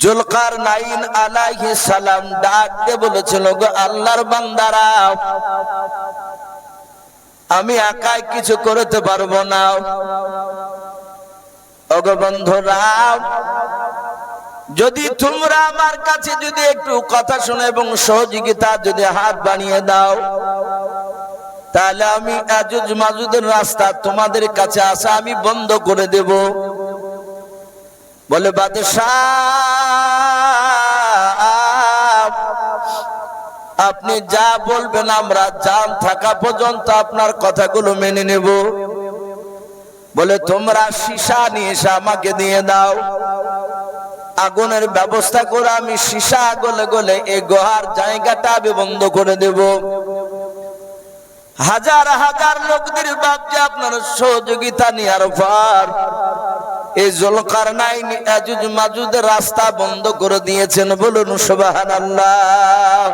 যুলকারনাইন আলাইহিস সালাম ডাক দিয়ে বলেছিল, গো আল্লাহর বান্দারা, আমি একাই কিছু করতে পারবো না। ওগো বন্ধুরা, যদি তোমরা আমার কাছে যদি একটু কথা শুনে এবং সহযোগিতা যদি হাত বাড়িয়ে দাও, তাহলে আমি ইয়াজুজ মাজুজের রাস্তা তোমাদের কাছে আসা আমি বন্ধ করে দেব। বলে বাদশাহ, আপনি যা বলবেন আমরা জান থাকা পর্যন্ত আপনার কথাগুলো মেনে নেব। বলে তোমরা সীসা নিয়ে এসে আমাকে দিয়ে দাও, আগুনের ব্যবস্থা করে আমি সীসা গলে গলে এই গুহার জায়গাটা আমি বন্ধ করে দেব। হাজার হাজার লোকদের ভাবছে আপনার সহযোগিতা নেওয়ার পর এই যুলকারনাইন ইয়াজুজ মাজুজের রাস্তা বন্ধ করে দিয়েছেন। বলুন সুবহানাল্লাহ।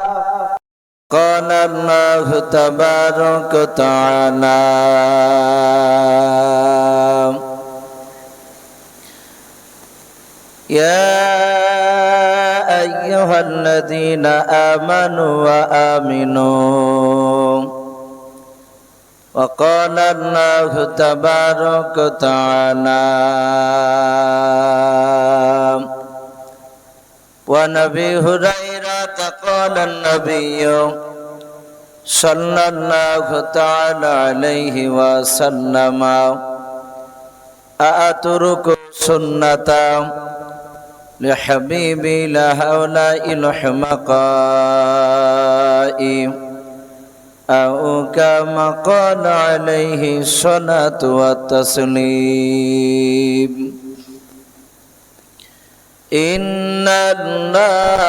قال الله تبارك وتعالى يا أيها الذين آمنوا وآمنوا وقال الله تبارك وتعالى ونبي هريرة قال النبي صلى الله تعالى عليه وسلم أترك سنة لحبيبي لهؤلاء الحمقاء أو كما قال عليه الصلاة والتسليم إن الله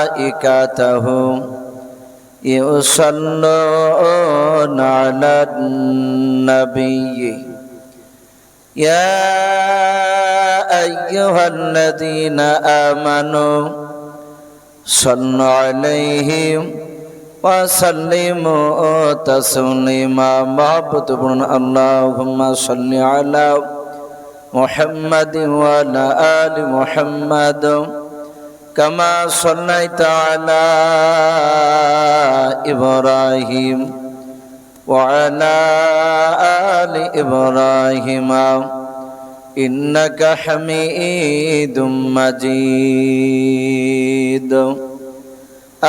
وملائكته يصلون على النبي يا أيها الذين آمنوا صلوا عليه وسلموا تسليما معبود اللهم صل على محمد وعلى آل محمد كما صليت على إبراهيم وعلى آل إبراهيم إنك حميد مجيد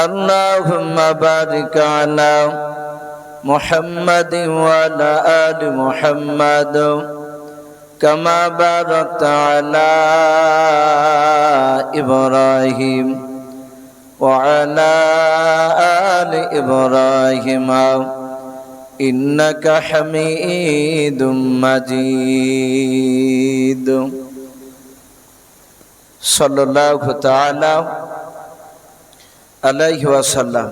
اللهم بارك على محمد وعلى آل محمد كما باركت على إبراهيم وعلى آل إبراهيم إنك حميد مجيد صلى الله تعالى عليه وسلم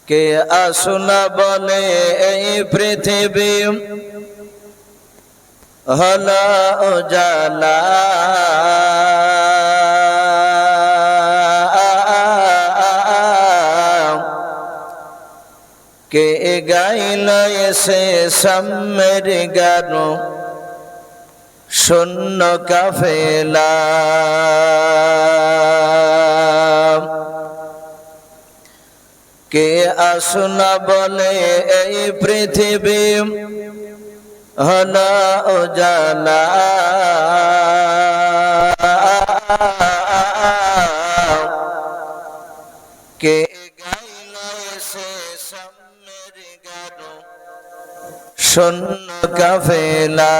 কে আসনা বলে এই পৃথিবী হলো উজালা কে গাইল এসে সামের গান শূন্য কাফেলা কে আসনা বলে এই পৃথিবী হলো উজালা কে গাইল সে সামের গান শূন্য কাফেলা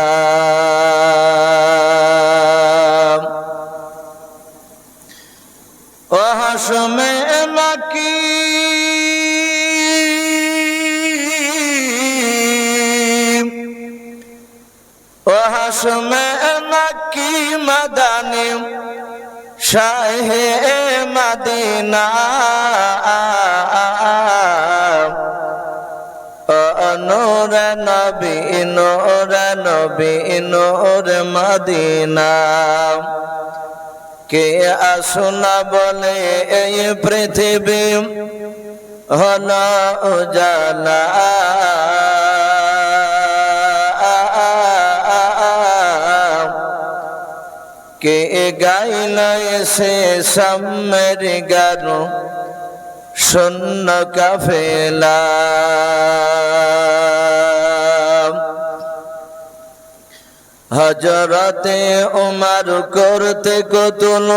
ও হাসমে মাকি হাসমে মাকি মাদানি শাহে মদিনা নূর নবী নূর নবী নূর মদিনা কে আসনা বলে এই পৃথিবী হলো উজালা, কে গাইল সে সামের গান শূন্য কাফেলা। হযরতে উমর করতে কতল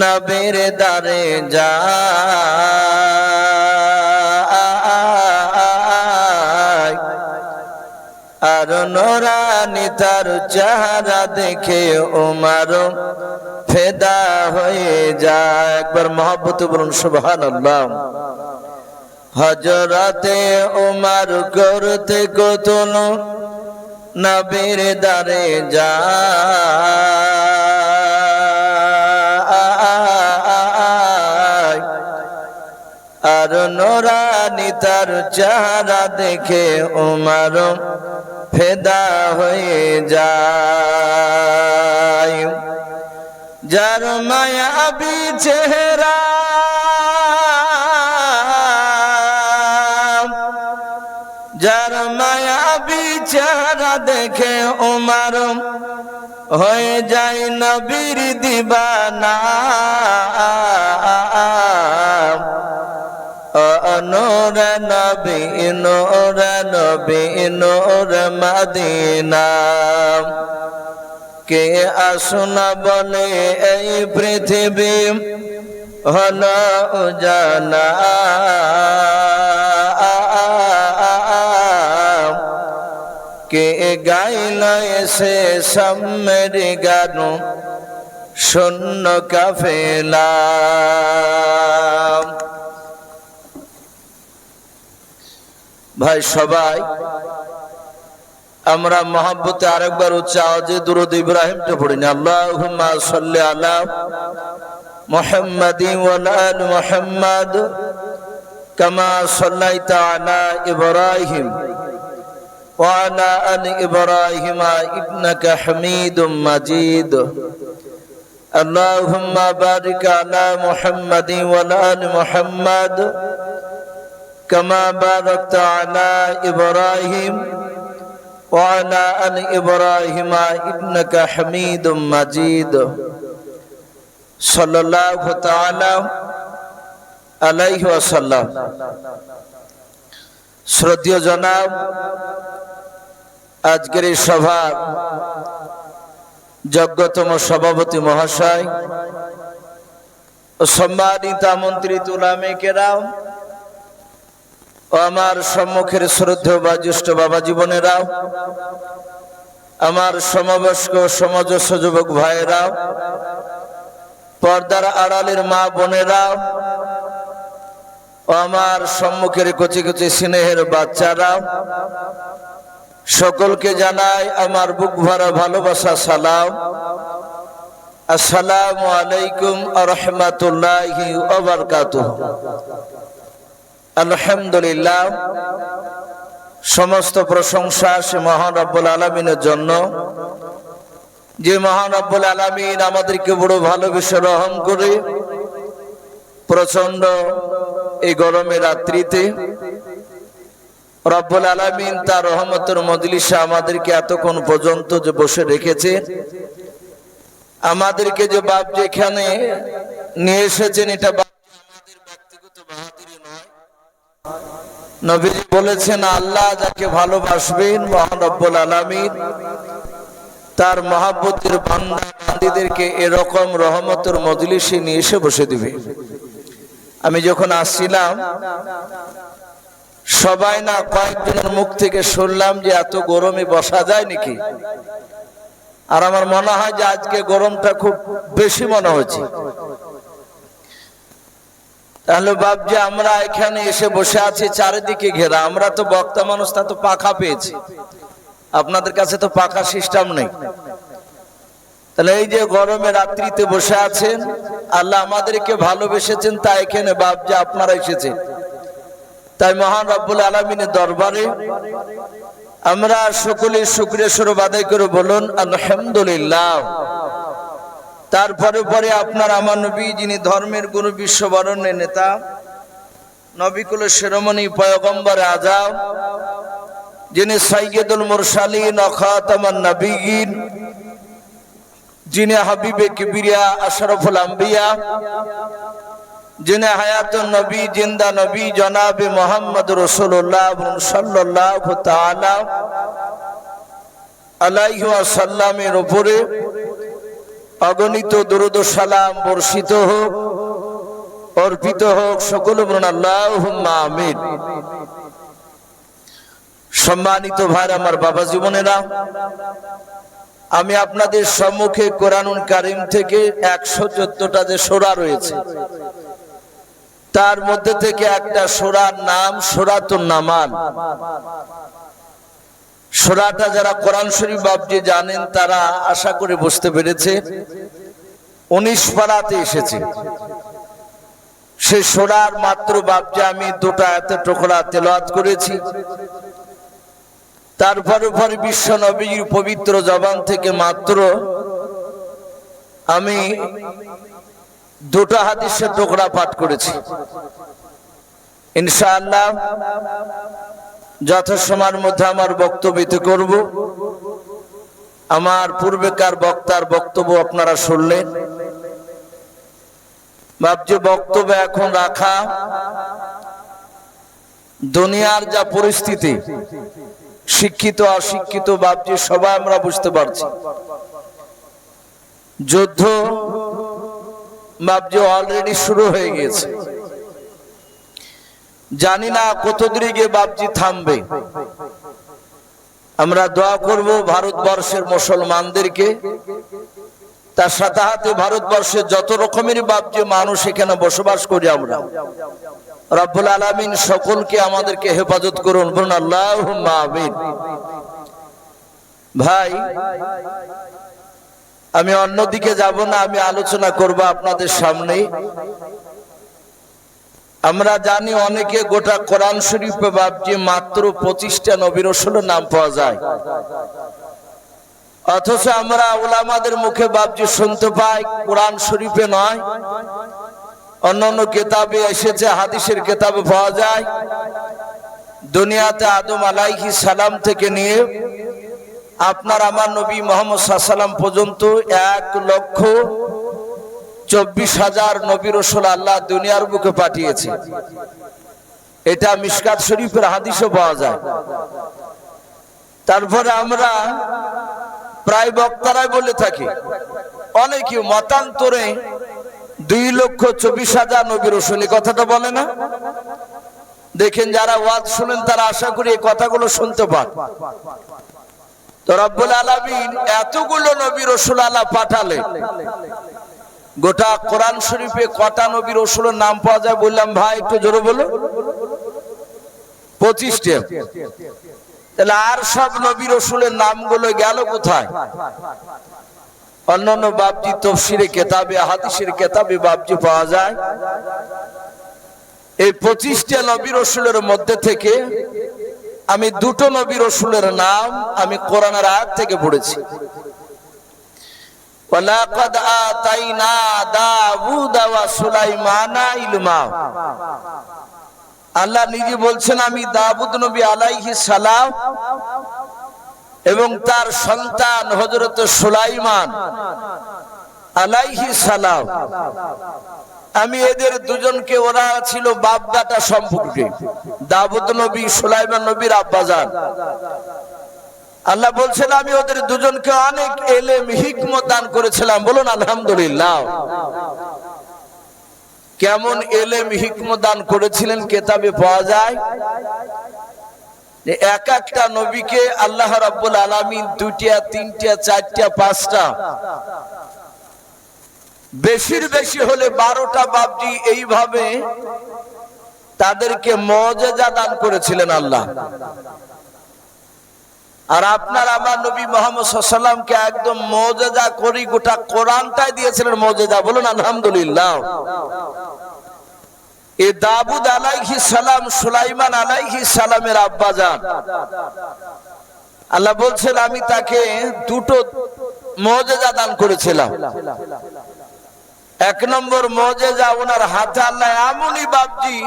নবীর দারে যায়, আর নূরানী তার চেহারা দেখে উমর ফেদা হয়ে যায়। একবার মহব্বতে বলুন সুবহানাল্লাহ। হযরতে উমর করতে কতল নবীর দারে যায়, আর নূরানী তার চেহারা দেখে উমর ফেদা হয়ে যায়। যার মায়াবী চেহারা যার মায়াবী চেহারা দেখে উমর হয়ে যায় নবীর দিবানা। নূর নবী নূর নবী নূর মদিনা, কে আসনা বলে এই পৃথিবী হলো উজালা, কে গাইল সে সামের গান শূন্য কাফেলা। ভাই সবাই আমরা মহব্বতে আরেকবার উচ্চ আওয়াজে দুরূদ ইব্রাহিমটা পড়ি না। আল্লাহুম্মা সাল্লি আলা মুহাম্মাদিন ওয়া আলি মুহাম্মাদ কামা সাল্লাইতা আলা ইব্রাহিম ওয়া আলা আলি ইব্রাহিম ইন্নাকা হামিদুম মাজিদ। আল্লাহুম্মা বারিক আলা মুহাম্মাদিন ওয়া আলি মুহাম্মাদ কামা বারাকতা আলা ইব্রাহিম ওয়া আলা আলি ইব্রাহিম ইন্নাকা হামিদুম মাজিদ। সাল্লাল্লাহু তাআলা আলাইহি ওয়াসাল্লাম। শ্রদ্ধেয় জনাব, আজকের এই সভার যোগ্যতম সভাপতি মহাশয় ও সম্মানিত আমন্ত্রিত উলামায়ে কেরাম ও আমার সম্মুখের শ্রদ্ধেয় বা জ্যেষ্ঠ বাবা জীবনেরাও, আমার সমবয়স্ক সমাজস্য যুবক ভাইয়েরাও, পর্দার আড়ালের মা বোনেরাও ও আমার সম্মুখের কচি কচি স্নেহের বাচ্চারাও, সকলকে জানাই আমার বুক ভরা ভালোবাসা সালাম। আসসালামু আলাইকুম ওয়া রাহমাতুল্লাহি ওয়া বারাকাতুহু। আলহামদুলিল্লাহ, সমস্ত প্রশংসা সে মহান রব্বুল আলামিনের জন্য, যে মহান রব্বুল আলামিন আমাদেরকে বড় ভালোবেসে রহম করে প্রচন্ড এই গরমের রাত্রিতে রব্বুল আলামিন তার রহমতের মজলিসে আমাদেরকে এতক্ষণ পর্যন্ত যে বসে রেখেছে, আমাদেরকে যে বাপ যেখানে নিয়ে এসেছেন, এটা আমাদের ব্যক্তিগত বাহাদুরি নয়। নবীজি বলেছেন, আল্লাহ যাকে ভালোবাসবেন মহান রব্বুল আলামিন তার মহব্বতের বান্দা বান্দীদেরকে এরকম রহমতের মজলিসে নিয়ে এসে বসে দিবে। আমি যখন আসছিলাম, সবাই না কয়েকজনের মুখ থেকে শুনলাম যে এত গরমে বসা যায় নাকি। আর আমার মনে হয় যে আজকে গরমটা খুব বেশি মনে হচ্ছে। তাহলে বাপজি, আমরা এখানে এসে বসে আছি চারিদিকে ঘেরা, আমরা তো বক্তা মানুষ, তা তো পাখা পেয়েছি, আপনাদের কাছে তো পাখা সিস্টেম নেই। তাহলে এই যে গরমে রাত্রিতে বসে আছেন, আল্লাহ আমাদেরকে ভালোবেসেছেন, তাই এখানে বাপজি আপনারা এসেছেন। তাই মহান রব্বুল আলামিনের দরবারে আমরা সকলে শুকরিয়া স্বরূপ আদায় করে বলুন আলহামদুলিল্লাহ। তারপরে পরে আপনার আমার নবী, যিনি ধর্মের গুরু, বিশ্ববরণ্যের নেতা, নবিকুলের শিরোমণি, পয়গম্বর আযম, যিনি সাইয়্যিদুল মুরসালিন ও খাতামুন নবিয়্যিন, যিনি হাবিবে কিবরিয়া আশরাফুল আম্বিয়া, যিনি হায়াতুন নবী, জিন্দা নবী, জনাবে মুহাম্মদ রাসূলুল্লাহ সাল্লাল্লাহু তাআলা আলাইহি ওয়াসাল্লামের উপরে অগণিত দরুদ ও সালাম বর্ষিত হোক, অর্পিত হোক। সকলে বলুন আল্লাহুম্মা আমিন। সম্মানিত ভাই আমার, বাবা জীবনেরা, আমি আপনাদের সম্মুখে কোরআনুল কারীম থেকে 114টা যে সূরা রয়েছে, তার মধ্যে থেকে একটা সূরার নাম সূরাতুন নামাল। সূরাটা যারা কোরআন শরীফ বাবজি জানেন তারা আশা করে বুঝতে পেরেছে, 19 পারাতে এসেছে। সেই সূরার মাত্র বাবজি আমি 2টা আয়াতের টুকরা তেলাওয়াত করেছি। তারপরে পরে বিশ্ব নবীর পবিত্র জবান থেকে মাত্র আমি 2টা হাদিসের টুকরা পাঠ করেছি। ইনশাআল্লাহ যথাসময়ের মধ্যে আমার বক্তব্য করব। আমার পূর্বেকার বক্তার বক্তব্য আপনারা শুনলেন। বাবজি বক্তব্য এখন রাখা, দুনিয়ার যা পরিস্থিতি, শিক্ষিত অশিক্ষিত বাবজি সবাই আমরা বুঝতে পারছি। যুদ্ধ বাবজি অলরেডি শুরু হয়ে গিয়েছে। জানি না কত দূরে গিয়ে বাবজি থামবে। আমরা দোয়া করব ভারতবর্ষের মুসলমানদেরকে, তার সাথে সাথে ভারতবর্ষের যত রকমের বাবজি মানুষ এখানে বসবাস করি আমরা, রব্বুল আলামিন সকলকে আমাদেরকে হেফাজত করুন, বলুন আল্লাহুম্মা আমিন। ভাই, আমি অন্যদিকে যাব না, আমি আলোচনা করব আপনাদের সামনে। আমরা জানি অনেকে গোটা কোরআন শরীফে বাবজি মাত্র 25টা নবী রাসূলের নাম পাওয়া যায়, অথচ আমরা উলামাদের মুখে বাবজি শুনতে পাই কোরআন শরীফে নয়, অন্যান্য কিতাবে এসেছে, হাদিসের কিতাবে পাওয়া যায়। দুনিয়াতে আদম আলাইহিস সালাম থেকে নিয়ে আপনার আমার নবী মুহাম্মদ সাল্লাল্লাহু আলাইহি ওয়াসাল্লাম পর্যন্ত 1,24,000 নবী রাসূল আল্লাহ দুনিয়ার বুকে পাঠিয়েছে। এটা মিশকাত শরীফের হাদিসে পাওয়া যায়। তারপরে আমরা প্রায় বক্তারাই বলে থাকি, অনেকে মতান্তরে 2,24,000 নবী রাসূল, এই কথাটা বলে না? দেখেন যারা ওয়াজ শুনেন তারা আশা করি এই কথাগুলো শুনতে পান। তো রব্বুল আলামিন এতগুলো নবী রাসূল আল্লাহ পাঠালে, গোটা কোরআন শরীফে কটা নবী রাসূলের নাম পাওয়া যায় বললাম ভাই, একটু জোরে বলো। 25টা। তাহলে আর সব নবী রাসূলের নামগুলো গেল কোথায়? অন্যান্য বাবজি তাফসীরে কিতাবে, হাদিসের কিতাবে বাবজি পাওয়া যায়। এই 25টা নবী রাসূলের মধ্যে থেকে আমি 2টো নবী রাসূলের নাম আমি কোরআনের আয়াত থেকে পড়েছি। ওয়ালাকাদ আতাইনা দাউদ ওয়া সুলাইমানা ইলমা। আল্লাহ নিজে বলছেন, আমি দাউদ নবী আলাইহিস সালাম এবং তার সন্তান হযরত সুলাইমান আলাইহিস সালাম, আমি এদের দুজনকে, ওরা ছিল বাপ বেটা সম্পর্কে, দাউদ নবী সুলাইমান নবীর আব্বাজান। আল্লাহ বলছেন আমি ওদের দুজনকে অনেক ইলম হিকমত দান করেছিলাম, বলুন আলহামদুলিল্লাহ। কেমন ইলম হিকমত দান করেছিলেন কিতাবে পাওয়া যায়। এক একটা নবীকে আল্লাহ রাব্বুল আলামিন 2টা 3টা 4টা 5টা, বেশির বেশি হলে 12টা বাবজি এইভাবে তাদেরকে মুজিজা দান করেছিলেন আল্লাহ। আর আপনার আমার নবী মুহাম্মদ সাল্লাল্লাহু আলাইহি ওয়াসাল্লামকে একদম মুজিজা করি গোটা কোরআনটাই দিয়েছিলেন মুজিজা, বলুন আলহামদুলিল্লাহ। এই দাউদ আলাইহিস সালাম সুলাইমান আলাইহিস সালামের আব্বাজান, আল্লাহ বলছেন আমি তাকে 2টো মুজিজা দান করেছিলাম। এক নম্বর মুজিজা, ওনার হাতে আল্লাহ এমনই বাপজি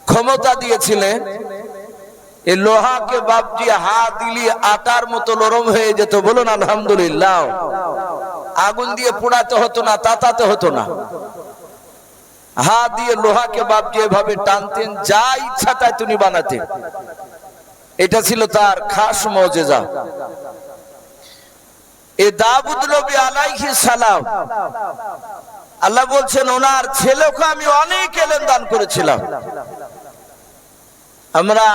ক্ষমতা দিয়েছিলেন, এই লোহাকে বাপজি হাত দিলি আটার মতো নরম হয়ে যেত। বলুন আলহামদুলিল্লাহ। আগুন দিয়ে পোড়াতে হতো না, তাতাতে হতো না, হাত দিয়ে লোহাকে বাপজি এভাবে টানতেন, যা ইচ্ছা তাই তিনি বানাতেন। এটা ছিল তার খাস মুজিজা। এ দাউদ নবী আলাইহিস সালাম, আল্লাহ বলছেন ওনার ছেলেকে আমি অনেক ইলম দান করেছিলাম। আমরা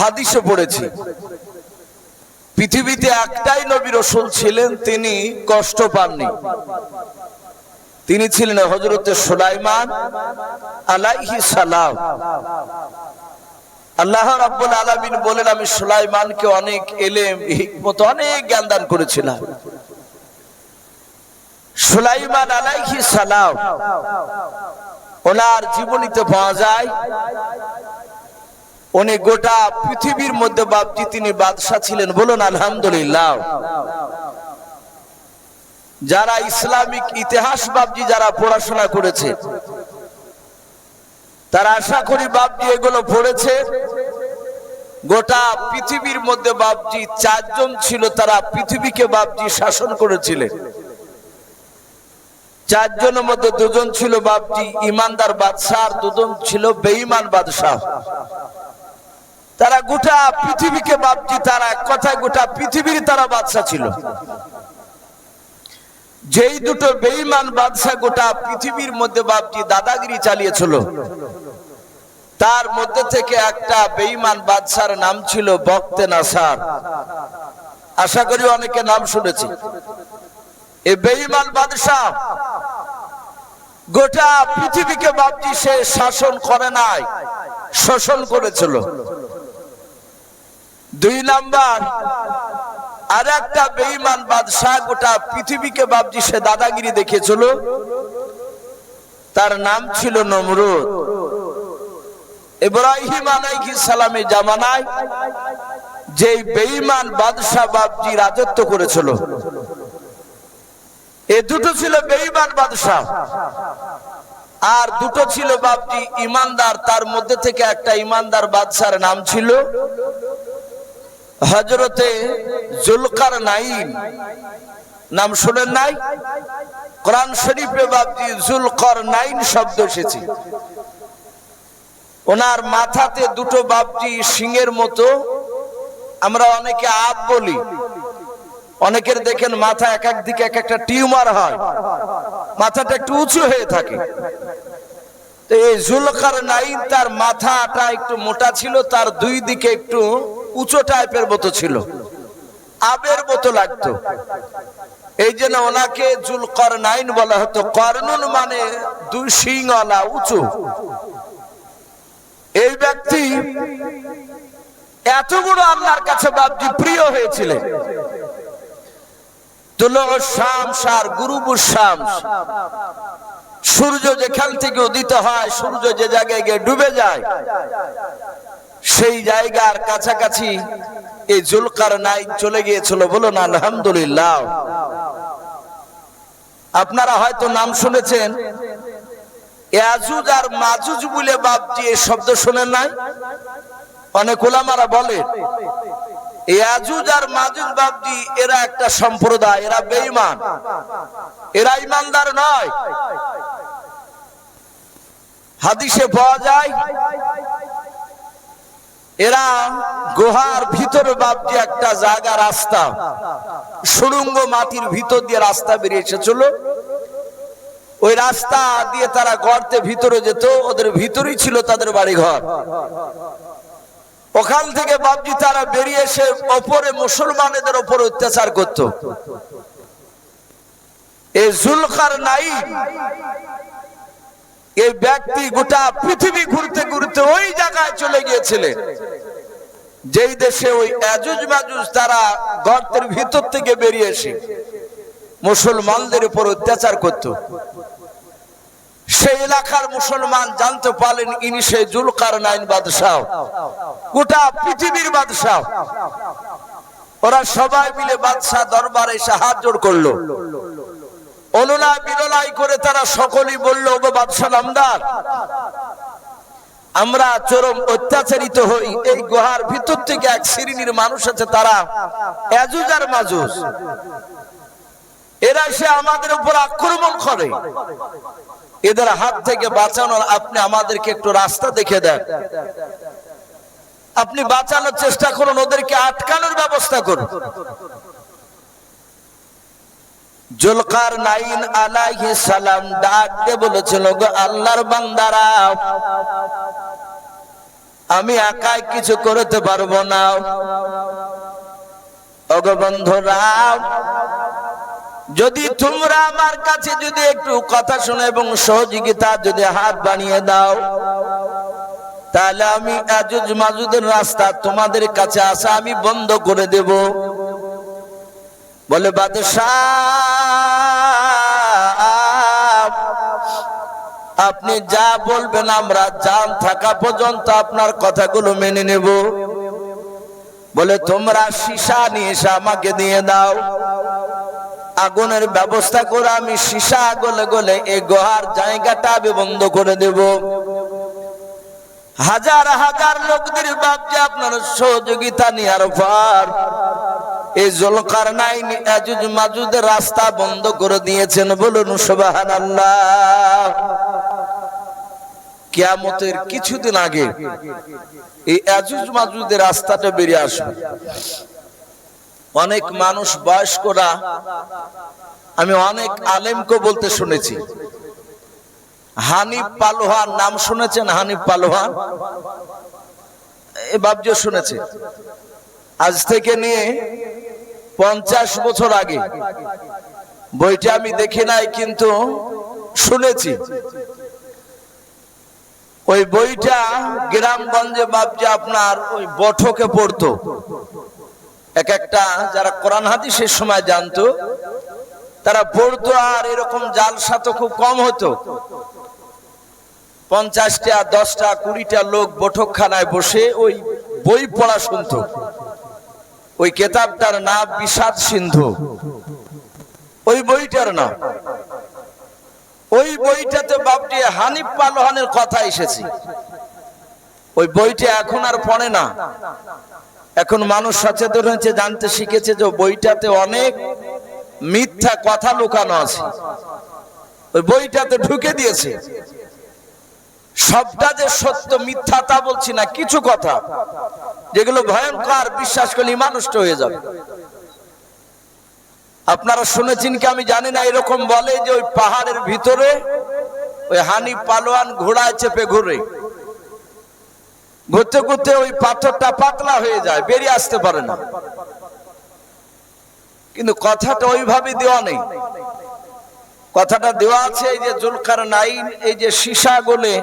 হাদিসে পড়েছি পৃথিবীতে একটাই নবী রাসূল ছিলেন, তিনি কষ্ট পাননি। তিনি ছিলেন হযরত সুলাইমান আলাইহিস সালাম। আল্লাহ রাব্বুল আলামিন বলেন, আমি সুলাইমানকে অনেক ইলম, হিকমত, অনেক জ্ঞান দান করেছিলাম। সুলাইমান আলাইহিস সালাম, ওনার জীবনীতে পাওয়া যায় উনি গোটা পৃথিবীর মধ্যে বাপজি তিনি বাদশা ছিলেন। বলুন আলহামদুলিল্লাহ। যারা ইসলামিক ইতিহাস বাপজি যারা পড়াশোনা করেছে, তারা আশা করি বাপজি এগুলো পড়েছে। গোটা পৃথিবীর মধ্যে বাপজি চারজন ছিল, তারা পৃথিবীকে বাপজি শাসন করেছিলেন। চারজনের মধ্যে দুজন ছিল বাপজি ইমানদার বাদশাহ, আর দুজন ছিল বেঈমান বাদশাহ। তারা গোটা পৃথিবীকে বাপজি, তারা এক কথায় গোটা পৃথিবীর তারা বাদশা ছিল। যেই দুটো বেঈমান বাদশা গোটা পৃথিবীর মধ্যে বাপজি দাদাগিরি চালিয়েছিল, তার মধ্যে থেকে একটা বেঈমান বাদশার নাম ছিল বখতে নাসার। আশা করি অনেকে নাম শুনেছি। এই বেঈমান বাদশা গোটা পৃথিবীকে বাপজি সে শাসন করে নাই, শোষণ করেছিল। দুই নাম্বার আর একটা বেঈমান বাদশা গোটা পৃথিবীকে বাপজি সে দাদাগিরি দেখিয়েছিল, তার নাম ছিল নমরুদ। ইব্রাহিম আলাইহিস সালামের জামানায় যে বেঈমান বাদশা বাপজি রাজত্ব করেছিল, এই দুটো ছিল বেঈমান বাদশা, আর দুটো ছিল বাপজি ইমানদার। তার মধ্যে থেকে একটা ইমানদার বাদশার নাম ছিল হযরতে জুলকারনাইন। নাম শুনেন নাই? কোরআন শরীফে বাপজি জুলকারনাইন শব্দ এসেছে। ওনার মাথাতে দুটো বাপজি সিংহের মতো, আমরা অনেকে আপ বলি, অনেকের দেখেন মাথা এক এক দিকে এক একটা টিউমার হয়, মাথাটা একটু উঁচু হয়ে থাকে। তো এই জুলকারনাইন তার মাথাটা একটু মোটা ছিল, তার দুই দিকে একটু উঁচু টাইপের মতো ছিল, আবের মতো লাগতো। এই জন্য ওনাকে জুলকারনাইন বলা হতো। করনুন মানে দুই শিংওয়ালা, উঁচু। এই ব্যক্তি এত বড় আল্লাহর কাছে বাপজি প্রিয় হয়েছিলেন। তুলুউ শামস আর গুরুবুশ শামস, সূর্য যেখান থেকে উদিত হয়, সূর্য যে জায়গায় গিয়ে ডুবে যায়, সেই জায়গার কাছাকাছি এই জুলকারনাইন চলে গিয়েছিল। বলুন আলহামদুলিল্লাহ। আপনারা হয়তো নাম শুনেছেন ইয়াজুজ আর মাজুজ বলে বাপজি, এই শব্দ শুনেন নাই? অনেক উলামারা বলে ইয়াজুজ আর মাজুজ বাপজি এরা একটা সম্প্রদায়, এরা বেঈমান, এরা ইমানদার নয়। হাদিসে পাওয়া যায় এরা গুহার ভিতরে বাপজি একটা জায়গা, রাস্তা, সুড়ঙ্গ মাটির ভিতর দিয়ে রাস্তা বেরিয়ে এসেছিল। ওই রাস্তা দিয়ে তারা গর্তে ভিতরে যেত, ওদের ভিতরেই ছিল তাদের বাড়ি ঘর। ওখান থেকে বাপজি তারা বেরিয়ে এসে ওপরে মুসলমানদের উপর অত্যাচার করত। এই জুলকারনাইন এই ব্যক্তি গোটা পৃথিবী ঘুরতে ঘুরতে ওই জায়গায় চলে গিয়েছিলেন যেই দেশে ওই ইয়াজুজ মাজুজ তারা গর্তের ভিতর থেকে বেরিয়ে এসে মুসলমানদের উপর অত্যাচার করত। সেই এলাকার মুসলমান জানতে পারলেন ইনি সেই জুলকারনাইন বাদশাহ, গোটা পৃথিবীর বাদশাহ। ওরা সবাই মিলে বাদশাহ দরবারে সাহায্য করলো। অনুনা বিরলাই করে তারা সকলেই বলল, ওগো বাদশাহ নামদার, আমরা চরম অত্যাচারিত হই। এই গুহার ভিতর থেকে এক শ্রেণীর মানুষ আছে, তারা ইয়াজুজ আর মাজুজ, এরা এসে আমাদের উপর আক্রমণ করে। এদের হাত থেকে বাঁচানোর আপনি আমাদেরকে একটু রাস্তা দেখে দেন, আপনি বাঁচানোর চেষ্টা করুন, ওদেরকে আটকানোর ব্যবস্থা করুন। জুলকারনাইন আলাইহিস সালাম ডাক দিয়ে বলেছিল, গো আল্লাহর বান্দারা, আমি একাই কিছু করতে পারবো না। ওগো বন্ধুরা, যদি তোমরা আমার কাছে যদি একটু কথা শোনো এবং সহযোগিতা যদি হাত বানিয়ে দাও, তাহলে আমি ইয়াজুজ মাজুজের রাস্তা তোমাদের কাছে আসা আমি বন্ধ করে দেব। বলে, বাদশাহ, আপনি যা বলবেন আমরা জান থাকা পর্যন্ত আপনার কথাগুলো মেনে নেব। বলে, তোমরা সীসা নিয়ে এসে আমাকে দিয়ে দাও, আগুনের ব্যবস্থা করে আমি সীসা গলে গলে এই গুহার জায়গাটা আমি বন্ধ করে দেব। হাজার হাজার লোকদের ভাবছে আপনার সহযোগিতা নেওয়ার পর এই জুলকারনাইন ইয়াজুজ মাজুজের রাস্তা বন্ধ করে দিয়েছেন। বলুন সুবহানাল্লাহ। কিয়ামতের কিছুদিন আগে এই ইয়াজুজ মাজুজের রাস্তাটা বেরিয়ে আসবে। অনেক মানুষ বয়স্করা, আমি অনেক আলেমকে বলতে শুনেছি, হানিফ পালোয়ান নাম শুনেছেন? হানিফ পালোয়ান এ বাবজি শুনেছে। আজ থেকে নিয়ে 50 বছর আগে, বইটা আমি দেখি নাই কিন্তু শুনেছি। ওই বইটা গ্রামগঞ্জে বাবজি আপনার ওই বঠকে পড়তো। এক একটা যারা কোরআন হাদিসের সময় জানতো তারা পড়তো, আর এরকম জালসা তো খুব কম হতো। 50টা 10টা 20টা লোক বৈঠকখানায় বসে ওই বই পড়া শুনতো। ওই কিতাবটার নাম বিষাদ সিন্ধু। ওই বইটার নাম, ওই বইটাতে বাপটি হানিফ পালোয়ানের কথা এসেছে। ওই বইটা এখন আর পড়ে না, এখন মানুষ সচেতন হয়েছে, জানতে শিখেছে যে বইটাতে অনেক মিথ্যা কথা লুকানো আছে। ওই বইটাতে ঢুকে দিয়েছে। সবটা যে সত্য মিথ্যা তা বলছি না, কিছু কথা যেগুলো ভয়ঙ্কর, বিশ্বাস করলে ইমান নষ্ট হয়ে যাবে। আপনারা শুনেছেন কি আমি জানি না, এরকম বলে যে ওই পাহাড়ের ভিতরে ওই হানিফ পালোয়ান ঘোড়ায় চেপে ঘুরে, ঘুরতে ঘুরতে ওই পাথরটা পাতলা হয়ে যায়, বেরিয়ে আসতে পারে না। কিন্তু কথাটা ওইভাবে দেওয়া নেই, কথাটা দেওয়া আছে এই যে জুলকারনাইন এই যে সীসা গলে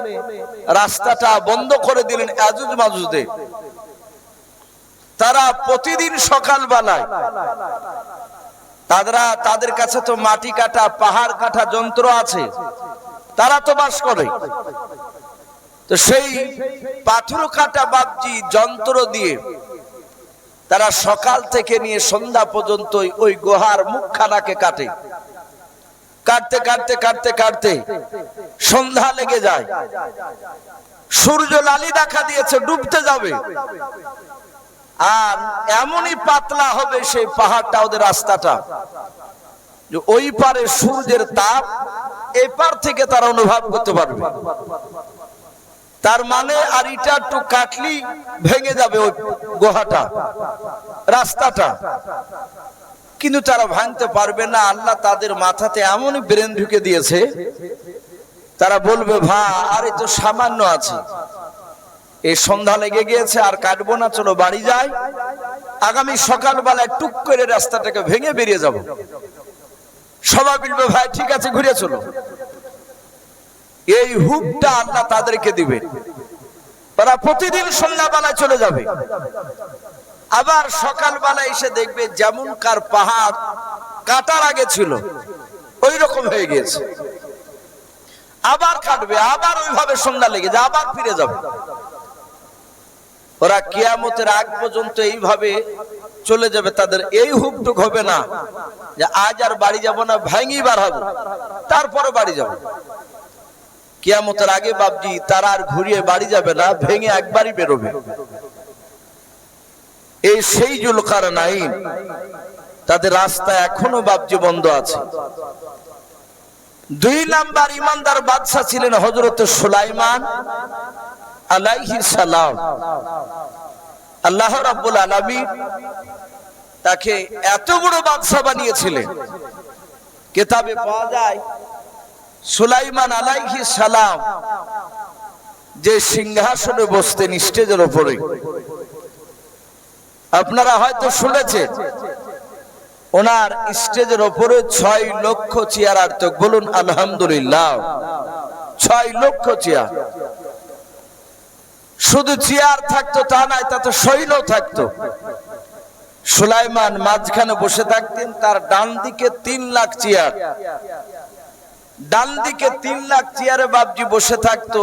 রাস্তাটা বন্ধ করে দিলেন ইয়াজুজ মাজুজে। তারা প্রতিদিন সকালবেলায় তাদের কাছে তো মাটি কাটা পাহাড় কাটা যন্ত্র আছে, তারা তো বাস করে। তো সেই পাথর কাটা বাবজি যন্ত্র দিয়ে তারা সকাল থেকে নিয়ে সন্ধ্যা পর্যন্ত ওই গুহার মুখখানাকে কাটে। কাটতে কাটতে কাটতে কাটতে সন্ধ্যা লেগে যায়, সূর্য লালি দেখা দিয়েছে, ডুবতে যাবে। আর এমনই পাতলা হবে সেই পাহাড়টা, ওদের রাস্তাটা, যে ওই পারে সূর্যের তাপ এই পার থেকে তারা অনুভব করতে পারবে। তার মানে আর এটা একটু কাটলি ভেঙে যাবে ওই গুহাটা, রাস্তাটা। কিন্তু তারা ভাঙতে পারবে না। আল্লাহ তাদের মাথাতে এমনই ব্রেন ঢুকে দিয়েছে, তারা বলবে, ভাই আরে তো সামান্য আছে, এই সন্ধ্যা লেগে গিয়েছে, আর কাটবো না, চলো বাড়ি যাই, আগামী সকালবেলায় টুক করে রাস্তাটাকে ভেঙে বেরিয়ে যাব। সবাই বলবে, ভাই ঠিক আছে, ঘুরে চলো। এই হুকটা আল্লাহ তাদেরকে দিবে। তারা প্রতিদিন সন্ধ্যাবেলায় চলে যাবে, আবার সকালবেলা এসে দেখবে যেমন কার পাহাড় কাটার আগে ছিল ওই রকম হয়ে গেছে। আবার কাটবে, আবার ওইভাবে সন্ধ্যা লেগে যায়, আবার ফিরে যাবে। ওরা কিয়ামতের আগ পর্যন্ত এইভাবে চলে যাবে, তাদের এই হুকটুক হবে না যে আজ আর বাড়ি যাব না, ভাঙি বার হবো তারপরে বাড়ি যাব। কিয়ামতের আগে বাপজি তারা আর ঘুরিয়ে বাড়ি যাবে না, ভেঙে একবারই বেরোবে। এই সেই যুলকারনাইন, তাদের রাস্তা এখনো বাপজি বন্ধ আছে। 2 নাম্বার ইমানদার বাদশা ছিলেন হযরত সুলাইমান আলাইহিস সালাম। আল্লাহ রাব্বুল আলামিন তাকে এত বড় বাদশা বানিয়েছিলেন, কিতাবে পাওয়া যায় সুলাইমান আলাইহিস সালাম যে সিংহাসনে বসতেন স্টেজের উপরে, আপনারা হয়তো শুনেছেন ওনার স্টেজের উপরে 6 লক্ষ চেয়ার আর তো বলুন আলহামদুলিল্লাহ, 6 লক্ষ চেয়ার। শুধু চেয়ার থাকতো তা নয়, তা তো সৈন্য থাকতো। সুলাইমান মাঝখানে বসে থাকতেন, তার ডান দিকে 3 লাখ চেয়ার, ডান দিকে 3 লাখ চেয়ারে বাপজি বসে থাকতো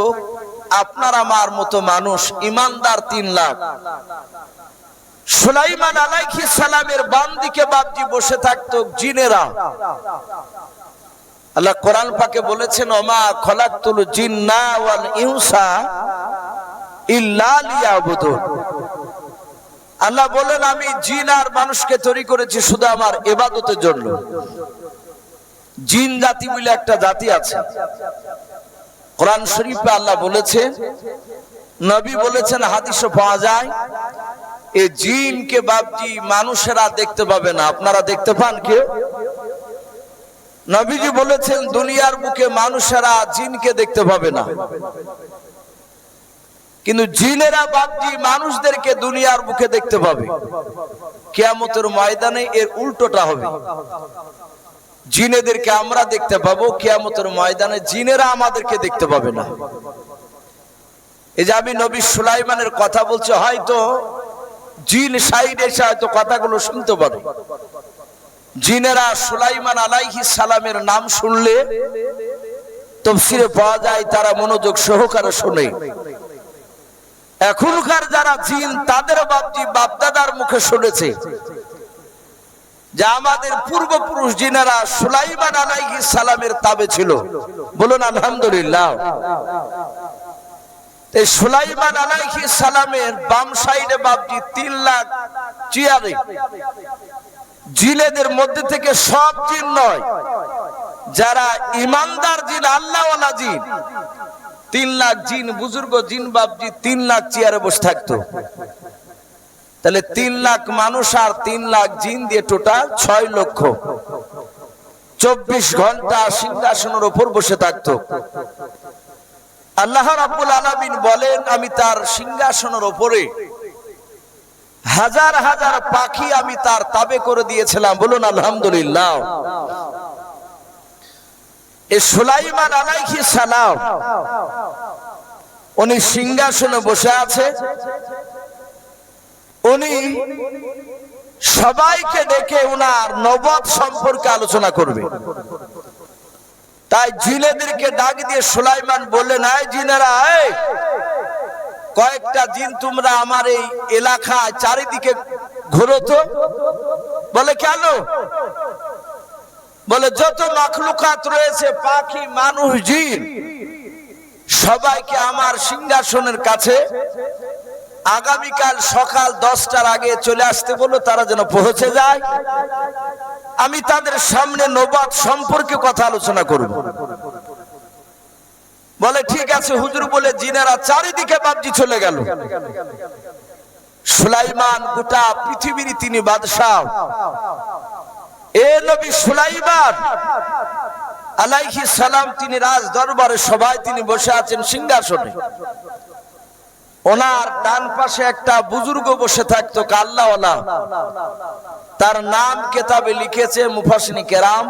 আপনার আমার মতো মানুষ, ইমানদার 3 লাখ। সুলাইমান আলাইহিস সালামের বাম দিকে বাপজি বসে থাকতো জিনেরা। আল্লাহ কোরআন পাকে বলেছেন, ওমা খলাকতুল জিন্না ওয়াল ইনসা ইল্লা লিয়াবুদুন। আল্লাহ বলেন, আমি জিন আর মানুষকে তৈরি করেছি শুধু আমার ইবাদতের জন্য। জিন জাতি বলে একটা জাতি আছে, কোরআন শরীফে আল্লাহ বলেছেন, নবী বলেছেন, হাদিসে পাওয়া যায়, এই জিনকে বাপজি মানুষেরা দেখতে পাবে না। আপনারা দেখতে পান কেউ? নবীজি বলেছেন দুনিয়ার বুকে মানুষেরা জিনকে দেখতে পাবে না, কিন্তু জিনেরা বাপজি মানুষদেরকে দুনিয়ার বুকে দেখতে পাবে। কিয়ামতের ময়দানে এর উল্টোটা হবে, জিনেদেরকে আমরা দেখতে পাবো, কিয়ামতের ময়দানে জিনেরা আমাদেরকে দেখতে পাবে না। এই যে আমি নবী সুলাইমানের কথা বলছি, হয়তো জিন সাইডে এসে হয়তো কথাগুলো শুনতে পারে। জিনেরা সুলাইমান আলাইহিস সালামের নাম শুনলে তাফসীরে পাওয়া যায় তারা মনোযোগ সহকারে শুনে। এখনকার যারা জিন, তাদের বাপজি বাপদাদার মুখে শুনেছে যে আমাদের পূর্বপুরুষ জিনেরা সুলাইমান আলাইহিস সালামের তাবে ছিল। বলুন আলহামদুলিল্লাহ। এই সুলাইমান আলাইহিস সালামের বাম সাইডে বাপজি 3 লাখ চেয়ারে জিনেদের মধ্যে থেকে সব জিন নয়, যারা ইমানদার জিন, আল্লাহওয়ালা জিন, 3 লাখ জিন, বুজুর্গ জিন বাপজি 3 লাখ চেয়ারে বসে থাকতো। তাহলে 3 লাখ মানুষ আর 3 লাখ জিন দিয়ে টোটাল 6 লক্ষ, 24 ঘন্টা সিংহাসনের উপর বসে থাকতো। আল্লাহ রাব্বুল আলামিন বলেন, আমি তার সিংহাসনের উপরে হাজার হাজার পাখি আমি তার তাবে করে দিয়েছিলাম। বলুন আলহামদুলিল্লাহ। এই সুলাইমান আলাইহিস সালাম উনি সিংহাসনে বসে আছে, উনি সবাইকে ডেকে উনার নবুয়ত সম্পর্কে আলোচনা করবে। তাই জিনেদেরকে ডাক দিয়ে সুলাইমান বললেন, এই জিনেরা, কয়েকটা জিন তোমরা আমার এই এলাকায় চারিদিকে ঘোরো তো। বলে কেন? বলে যত মাখলুকাত রয়েছে, পাখি, মানুষ, জিন, সবাইকে আমার সিংহাসনের কাছে আগামীকাল সকাল 10টার আগে চলে আসতে বলো, তারা যেন পৌঁছে যায়। আমি তাদের সামনে নবুয়ত সম্পর্কে কথা আলোচনা করব। বলে ঠিক আছে হুজুর। বলে জিনেরা চারিদিকে বাপজি চলে গেল। সুলাইমান গোটা পৃথিবীর তিনি বাদশাহ। এ নবী সুলাইমান আলাইহিস সালাম তিনি রাজ দরবারে সবাই তিনি বসে আছেন সিংহাসনে। ওনার ডান পাশে একটা বুজুর্গ বসে থাকতো আল্লাহওয়ালা, তার নাম কিতাবে লিখেছে মুফাসসিরিন কেরাম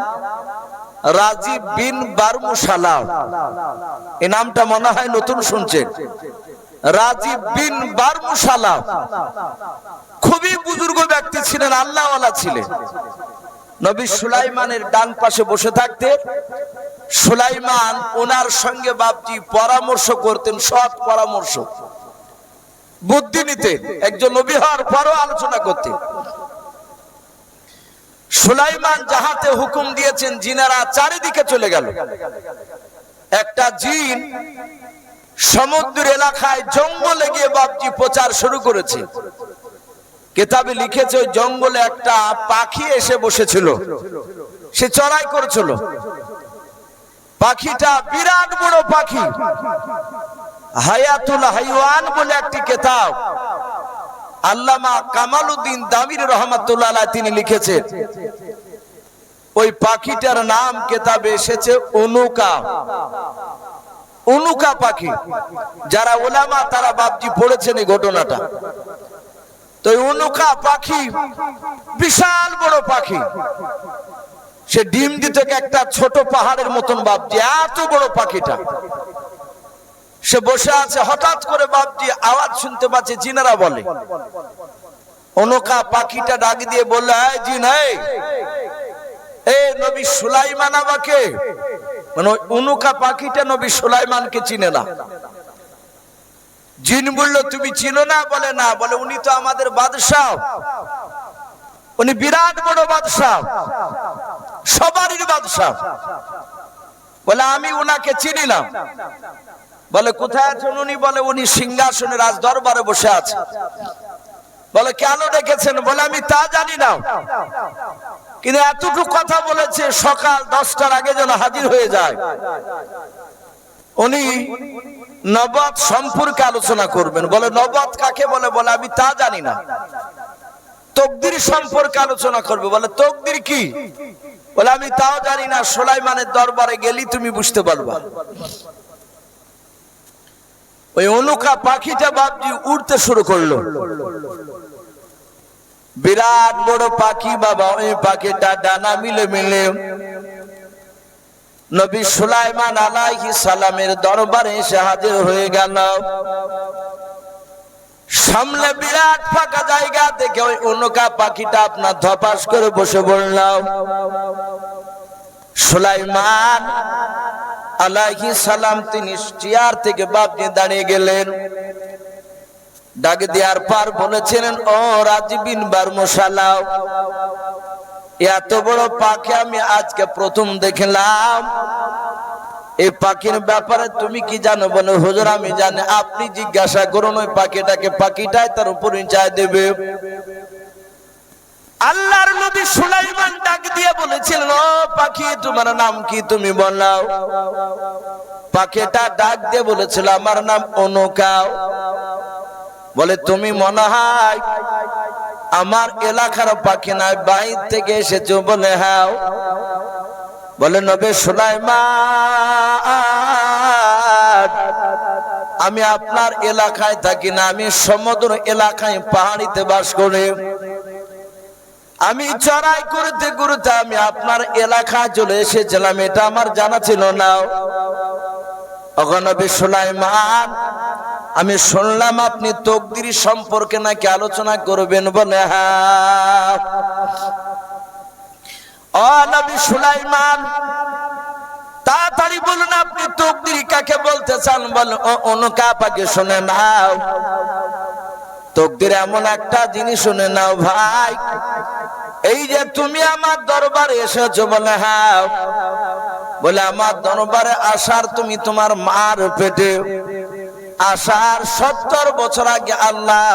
রাজীব বিন বারমুশালা। এই নামটা মনে হয় নতুন শুনছেন, রাজীব বিন বারমুশালা। খুবই বুজুর্গ ব্যক্তি ছিলেন, আল্লাহওয়ালা ছিলেন। নবী সুলাইমানের ডান পাশে বসে থাকতে সুলাইমান ওনার সঙ্গে বাপজি পরামর্শ করতেন, সৎ পরামর্শ, বুদ্ধি নিতেন। একজন নবী হওয়ার পরও আলোচনা করতেন। সুলাইমান যাহাতে হুকুম দিয়েছেন জিনেরা চারিদিকে চলে গেল। একটা জিন সমুদ্র এলাকায় জঙ্গলে গিয়ে বাপজি প্রচার শুরু করেছে। কিতাবে লিখেছে ওই জঙ্গলে একটা পাখি এসে বসেছিল, সে চড়াই করেছিল। পাখিটা বিরাট বড় পাখি, হায়াতুল হাইওয়ান বলে একটি কিতাব আল্লামা কামালউদ্দিন দামির রহমাতুল্লাহ আলাইহি তিনি লিখেছেন। ওই পাখিটার নাম কিতাবে এসেছে উনুকা। উনুকা পাখি, যারা উলামা তারা বাপজি পড়েছেন এই ঘটনাটা। তো উনুকা পাখি বিশাল বড় পাখি, সে ডিম দিত একটা ছোট পাহাড়ের মতন বাপজি, এত বড় পাখিটা। সে বসে আছে, হঠাৎ করে বাপজি আওয়াজ শুনতে পাচ্ছে, জিনেরা বলে। উনুকা পাখিটা ডাক দিয়ে বলল, এই জিন, এই নবী সুলাইমান আমাকে, মানে উনুকা পাখিটা নবী সুলাইমানকে চিনে না। জিন বলল, তুমি চিনো না? বলে না। বলে, উনি তো আমাদের বাদশাহ, উনি বিরাট বড় বাদশাহ, সবারই বাদশাহ। বলে, আমি উনাকে চিনি না। বলে, কোথায় আছেন উনি? বলে, উনি সিংহাসনে রাজ দরবারে বসে আছে। বলে, কেন ডেকেছেন? বলে, আমি তা জানি না, কিন্তু এতটুকু কথা বলেছে সকাল 10টার আগে যেন হাজির হয়ে যায়। উনি নবুয়ত সম্পর্কে আলোচনা করবেন। বলে, নবুয়ত কাকে বলে? বলে, আমি তা জানি না। তাকদীর সম্পর্কে আলোচনা করবে। বলে, তাকদীর কি? বলে, আমি তাও জানি না। সুলাইমানের দরবারে গেলি তুমি বুঝতে পারবা। ওই উনুকা পাখিটা বাপজি উড়তে শুরু করলো। বিরাট বড় পাখি বাবা। ওই পাখিটা ডানা মিলে মিলে নবী সুলাইমান আলাইহিস সালামের দরবারে এসে হাজির হয়ে গেল। সামনে বিরাট ফাঁকা জায়গা দেখে ওই উনুকা পাখিটা আপনার ধপাস করে বসে পড়ল। সুলাইমান আলাইহিস সালাম তিনি চেয়ার থেকে বাপজি দাঁড়িয়ে গেলেন। ডাক দেওয়ার পর বলেছিলেন, ও রাজবিন বারমশালাও, এত বড় পাখি আমি আজকে প্রথম দেখলাম। এই পাখির ব্যাপারে তুমি কি জানো? বলে, হুজুর আমি জানি। আপনি জিজ্ঞাসা করুন ওই পাখিটাকে, পাখিটাই তার পরিচয় দেবে। আল্লাহর নবী সুলাইমান ডাক দিয়ে বলেছিলেন, ও পাখি তোমার নাম কি? তুমি বলো। পাখিটা ডাক দিয়ে বলেছিল, আমার নাম উনুকা। বলে, তুমি মনে হয় আমার এলাকার পাখি নয়, বাইরে থেকে এসেছো? বলে, হ্যাঁ। বলে, নবী সুলাইমান আমি আপনার এলাকায় থাকি না, আমি সমুদ্র এলাকায় পাহাড়িতে বাস করি। আমি চড়াই করতে করতে আমি আপনার এলাকায় চলে এসেছিলাম, এটা আমার জানা ছিল না। নবী সুলাইমান আমি শুনলাম আপনি তাকদীর সম্পর্কে নাকি আলোচনা করবেন। বলে, হ্যাঁ। ও নবী সুলাইমান তাড়াতাড়ি বলুন আপনি তাকদীর কাকে বলতে চান? বলে, ও উনুকা পাখি শুনে নাও, তাকদীর এমন একটা জিনিস শুনে নাও ভাই। এই যে তুমি আমার দরবারে এসেছো। বলে, হ্যাঁ। বলে, আমার দরবারে আসার তুমি তোমার মার পেটে আসার 70 বছর আগে আল্লাহ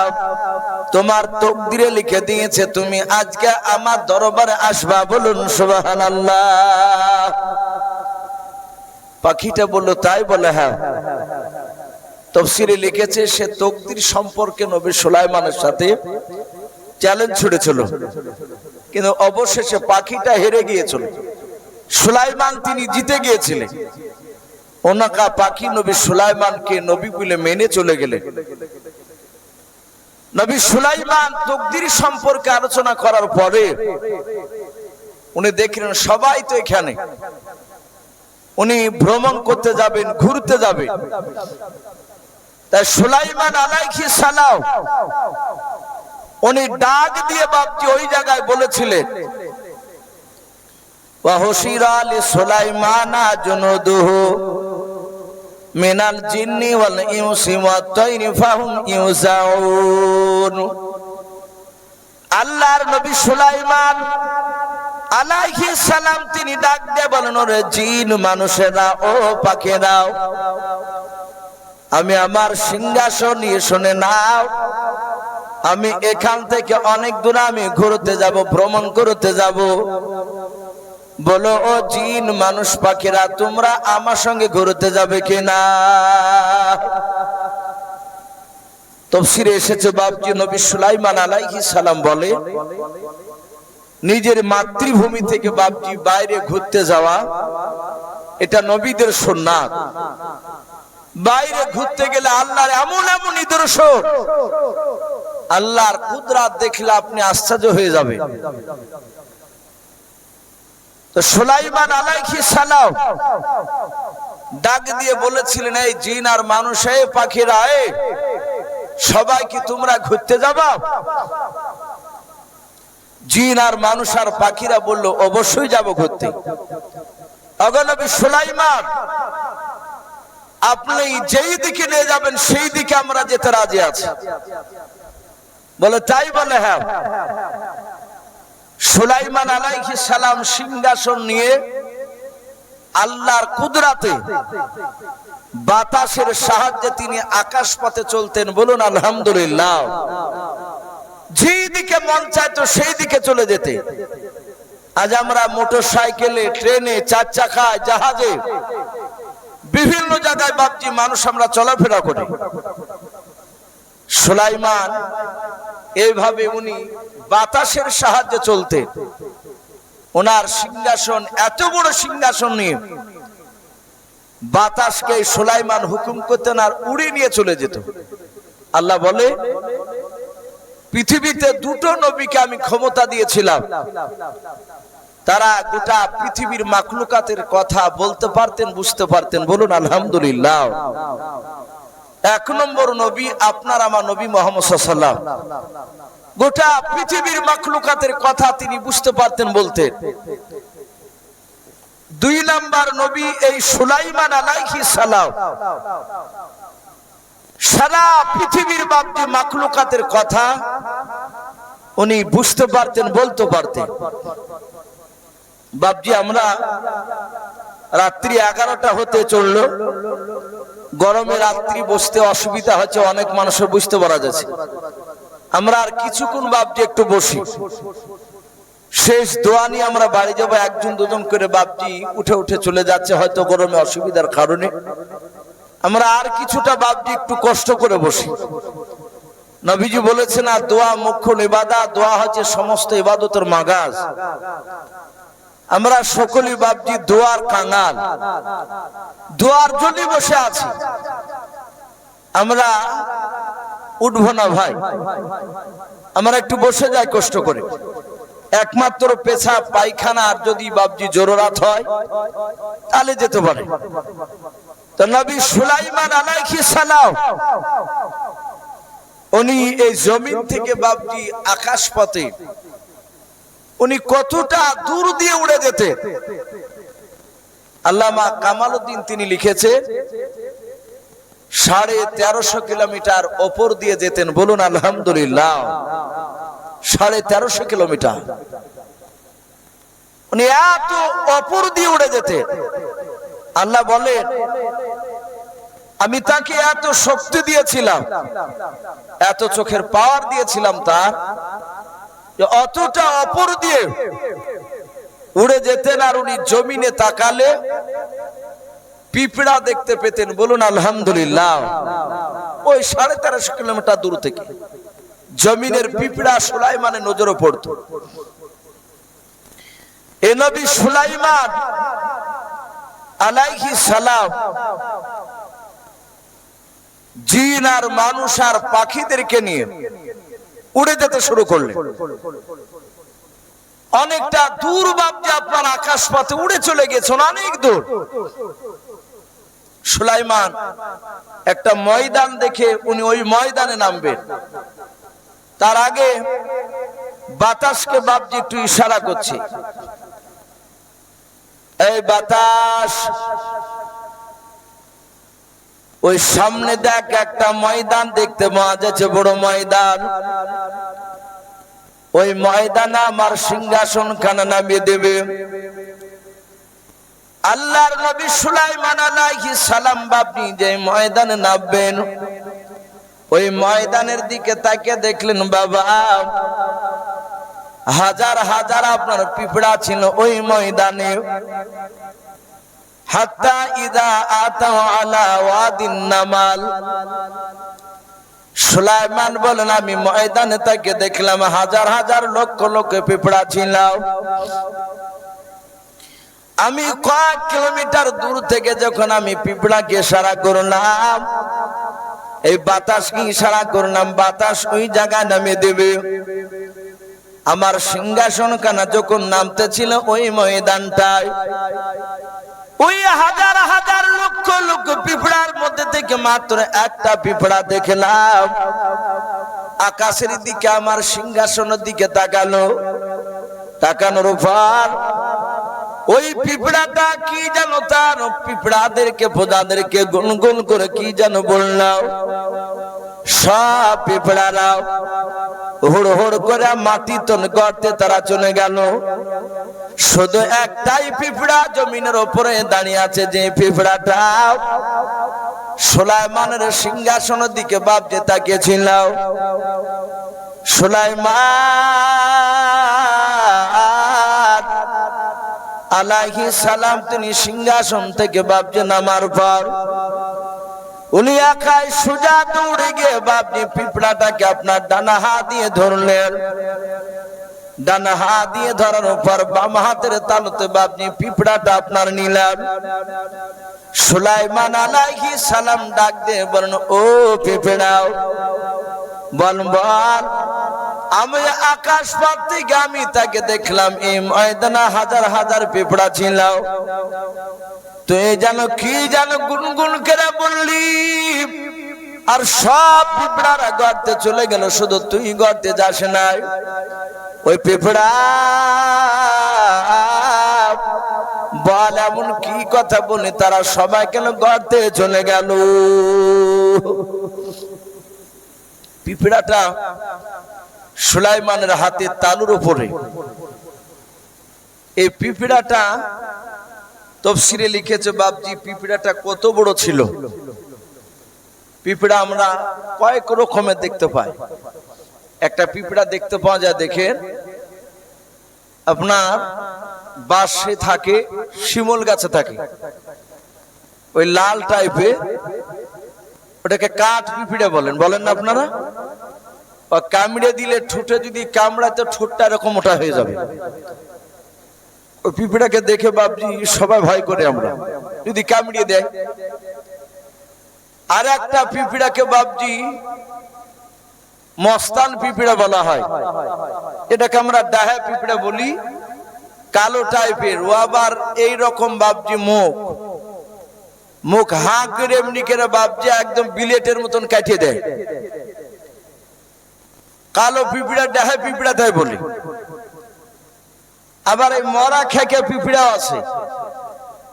তোমার তাকদীরে লিখে দিয়েছে তুমি আজকে আমার দরবারে আসবা। বলুন সুবহানাল্লাহ। পাখিটা বলল, তাই? বলে, হ্যাঁ। তাফসীরে লিখেছে সে তাকদীর সম্পর্কে নবী সুলাইমানের সাথে চ্যালেঞ্জ ছুড়েছিল, কিন্তু অবশেষে পাখিটা হেরে গিয়েছিল। সুলাইমান তিনি জিতে গিয়েছিলেন। উনুকা পাখি নবী সুলাইমানকে নবী বলে মেনে চলে গেলেন। নবী সুলাইমান তাকদীর সম্পর্কে আলোচনা করার পরে উনি দেখলেন সবাই তো এখানে, উনি ভ্রমণ করতে যাবেন, ঘুরতে যাবেন। তাই সুলাইমান আলাইহিস সালাম উনি ডাক দিয়ে বাপজি ওই জায়গায় বলেছিলেন, ওয়া হুশিরা লি সুলাইমানা জুনুদুহু মিনাল জিন্নি ওয়াল ইনসি ওয়াত তায়রি ফাহুম ইউজাউন। আল্লাহর নবী সুলাইমান আলাইহিস সালাম তিনি ডাক দিয়ে বলেন, ওরে জিন মানুষেরা, ও পাখিরাও, আমি আমার সিংহাসন নিয়ে শুনে নাও, আমি এখান থেকে অনেক দূরে আমি ঘুরতে যাব, ভ্রমণ করতে যাব। বলো ও জিন মানুষ পাখিরা, তোমরা আমার সঙ্গে ঘুরতে যাবে কিনা? তাফসীরে এসেছে বাপজি নবী সুলাইমান আলাইহিস সালাম বলে, নিজের মাতৃভূমি থেকে বাপজি বাইরে ঘুরতে যাওয়া এটা নবীদের সুন্নাত। বাইরে ঘুরতে গেলে আল্লাহর এমন এমন নিদর্শন, আল্লাহর কুদরত দেখলে আপনি আশ্চর্য হয়ে যাবেন। তো সুলাইমান আলাইহিস সালাম ডাক দিয়ে বলেছিলেন, এই জিন আর মানুষ, এই পাখিরা, এই সবাই কি তোমরা ঘুরতে যাবা? জিন আর মানুষ আর পাখিরা বলল, অবশ্যই যাব ঘুরতে। নবী সুলাইমান, আপনি যেই দিকে নিয়ে যাবেন সেই দিকে আমরা যেতে রাজি আছি। বলে তাই? বলে হ্যাঁ। সুলাইমান আলাইহিস সালাম সিংহাসন নিয়ে আল্লাহর কুদরতে বাতাসের সাহায্যে তিনি আকাশ পথে চলতেন। বলুন আলহামদুলিল্লাহ। যেদিকে মন চাইতো সেই দিকে চলে যেতে। আজ আমরা মোটর সাইকেলে, ট্রেনে, চার চাকায়, জাহাজে, বিভিন্ন জায়গায় বাপজি মানুষ আমরা চলাফেরা করি। সুলাইমান এইভাবে উনি বাতাসের সাহায্যে চলতেন। ওনার সিংহাসন, এত বড় সিংহাসন নিয়ে বাতাসকে সুলাইমান হুকুম করতেন আর উড়িয়ে নিয়ে চলে যেত। আল্লাহ বলে, পৃথিবীতে দুটো নবীকে আমি ক্ষমতা দিয়েছিলাম, তারা গোটা পৃথিবীর মাখলুকাতের কথা বলতে পারতেন, বুঝতে পারতেন। বলুন আলহামদুলিল্লাহ। এক নম্বর নবী আপনার আমার নবী মুহাম্মদ সাল্লাল্লাহু আলাইহি ওয়াসাল্লাম, গোটা পৃথিবীর মাখলুকাতের কথা তিনি বুঝতে পারতেন, বলতেন। দুই নাম্বার নবী এই সুলাইমান আলাইহিস সালাম, সারা পৃথিবীর বাপজি মাখলুকাতের কথা উনি বুঝতে পারতেন, বলতে পারতেন। বাপজি আমরা রাত্রি 11টা হতে চললো, গরমে রাত্রি বসতে অসুবিধা হচ্ছে, অনেক মানুষের বুঝতে পারা যাচ্ছে। আমরা আর কিছুক্ষণ বাপজি একটু বসি, শেষ দোয়া নিয়ে আমরা বাড়ি যাবো। একজন দুজন করে বাপজি উঠে উঠে চলে যাচ্ছে, হয়তো গরমে অসুবিধার কারণে। আমরা আর কিছুটা বাপজি একটু কষ্ট করে বসি। নবীজি বলেছেন, আর দোয়া মুখ্য ইবাদত, দোয়া হচ্ছে সমস্ত ইবাদতের মাগাজ। আমরা সকলেই বাপজি দোয়ার কাঙাল, দোয়ার জন্য বসে আছি। আমরা উঠবো না ভাই, আমরা একটু বসে যাই কষ্ট করে। একমাত্র পেশাব পায়খানা আর যদি বাপজি জরুরত হয় তাহলে যেতে পারে। তো নবী সুলাইমান আলাইহিস সালাম উনি এই জমিন থেকে বাপজি আকাশ পথে উনি কতটা দূর দিয়ে উড়ে যেতে, আল্লামা কামালউদ্দিন তিনি লিখেছে 1350 কিলোমিটার ওপর দিয়ে যেতেন। বলুন আলহামদুলিল্লাহ। 1350 কিলোমিটার উনি এত ওপর দিয়ে উড়ে যেতেন। আল্লাহ বলেন, আমি তাকে এত শক্তি দিয়েছিলাম, এত চোখের পাওয়ার দিয়েছিলাম তার, অতটা ওপর দিয়ে উড়ে যেতেন। আর উনি জমিনে তাকালে পিঁপড়া দেখতে পেতেন। বলুন আলহামদুলিল্লাহ। ওই 1350 কিলোমিটার দূর থেকে জমিনের পিঁপড়া সুলাইমানের নজরে পড়তো। এ নবী সুলাইমান আলাইহিস সালাম জিন আর মানুষ আর পাখিদেরকে নিয়ে উড়ে যেতে শুরু করলেন। অনেকটা দূর বাপজি আপনার আকাশ পথে উড়ে চলে গেছেন, অনেক দূর। সুলাইমান একটা ময়দান দেখে উনি ওই ময়দানে নামবেন। তার আগে বাতাসকে বাপজি একটু ইশারা করছে, এই বাতাস, ওই সামনে দেখ একটা ময়দান দেখতে পাওয়া যাচ্ছে, বড় ময়দান। ওই ময়দানে আমার সিংহাসন খানা নামিয়ে দেবে। আল্লাহর নবী সুলাইমান আলাইহিস সালাম আপনি যে ময়দানে নামবেন, ওই ময়দানের দিকে তাকিয়ে দেখলেন বাবা হাজার হাজার আপনার পিঁপড়া ছিল ওই ময়দানে। হাত্তা ইদা আতাও আলা ওয়াদিন নামাল, সুলাইমান বলেন আমি ময়দানে তাকিয়ে দেখলাম হাজার হাজার লক্ষ লক্ষ পিঁপড়া ছিল। আমি কয়েক কিলোমিটার দূর থেকে যখন আমি পিঁপড়াকে ইশারা করলাম, এই বাতাসকে ইশারা করলাম, বাতাস ওই জায়গায় নামিয়ে দেবে। আমার সিংহাসন খানা যখন নামতে ছিল ওই ময়দানটায়, ওই হাজার হাজার লক্ষ লক্ষ পিঁপড়ার মধ্যে থেকে মাত্র একটা পিঁপড়া দেখলাম আকাশের দিকে আমার সিংহাসনের দিকে তাকালো। তাকানোর পর ওই পিঁপড়াটা কি জানো, তার পিঁপড়াদেরকে প্রজাদেরকে গুনগুন করে কি জানো বললাম, সব পিঁপড়ারাও হুড় হুড় করে মাটি তন গর্তে তারা চলে গেল। শুধু একটাই পিঁপড়া জমিনের উপরে দাঁড়িয়ে আছে, যে পিঁপড়াটা সুলাইমানের সিংহাসনের দিকে ভাবতে তাকিয়েছিল। সুলাইমান আলাইহিস সালাম তিনি সিংহাসন থেকে ভাবতে নামার পর উনি একাই সোজা দৌড়ে গিয়ে আপনি পিঁপড়াটাকে আপনার ডানা হাত দিয়ে ধরলেন। ডানা হাত দিয়ে ধরার পর বাম হাতের তালুতে আপনি পিঁপড়াটা আপনার নিলেন। সুলাইমান আলাইহিস সালাম ডাক দিয়ে বলেন, ও পিঁপড়াও বল বল। আমি আকাশ পাত থেকে আমি তাকে দেখলাম এই ময়দানে হাজার হাজার পিঁপড়া ছিল। তুই জানো কি জানো গুনগুন করে বললি, আর সব পিঁপড়ারা গর্তে চলে গেল, শুধু তুই গর্তে যাস নাই। ওই পিঁপড়া বল এমন কি কথা বলি তারা সবাই কেন গর্তে চলে গেল? পিঁপড়াটা সুলাইমানের হাতে তালুর উপরে। এই পিঁপড়াটা তফসিরে লিখেছে বাপজি পিঁপড়াটা কত বড় ছিল। পিঁপড়া আমরা কয়েক রকমের দেখতে পাই। একটা পিঁপড়া দেখতে পাওয়া যায়, দেখেন আপনার বাঁশে থাকে, শিমুল গাছে থাকে, ওই লাল টাইপের, ওটাকে কাঠ পিঁপড়া বলেন, বলেন না আপনারা? কামড়ে দিলে ঠোঁটে যদি কামড়ায় তো ঠোঁটটা এরকম মোটা হয়ে যাবে। ওই পিঁপড়াকে দেখে বাপজি সবাই ভয় করে আমরা, যদি কামড়িয়ে দেয়। আর একটা পিঁপড়াকে বাপজি মস্তান পিঁপড়া বলা হয়, এটাকে আমরা ডাহা পিঁপড়া বলি, কালো টাইপের। ও আবার এইরকম বাপজি মুখ হাঁ করে এমনি করে বাপজি একদম বিলেটের মতন কাটিয়ে দেয়। কালো পিঁপড়া ডাহা পিঁপড়া তাই বলি। আবার এই মরা খেকে পিঁপড়াও আছে,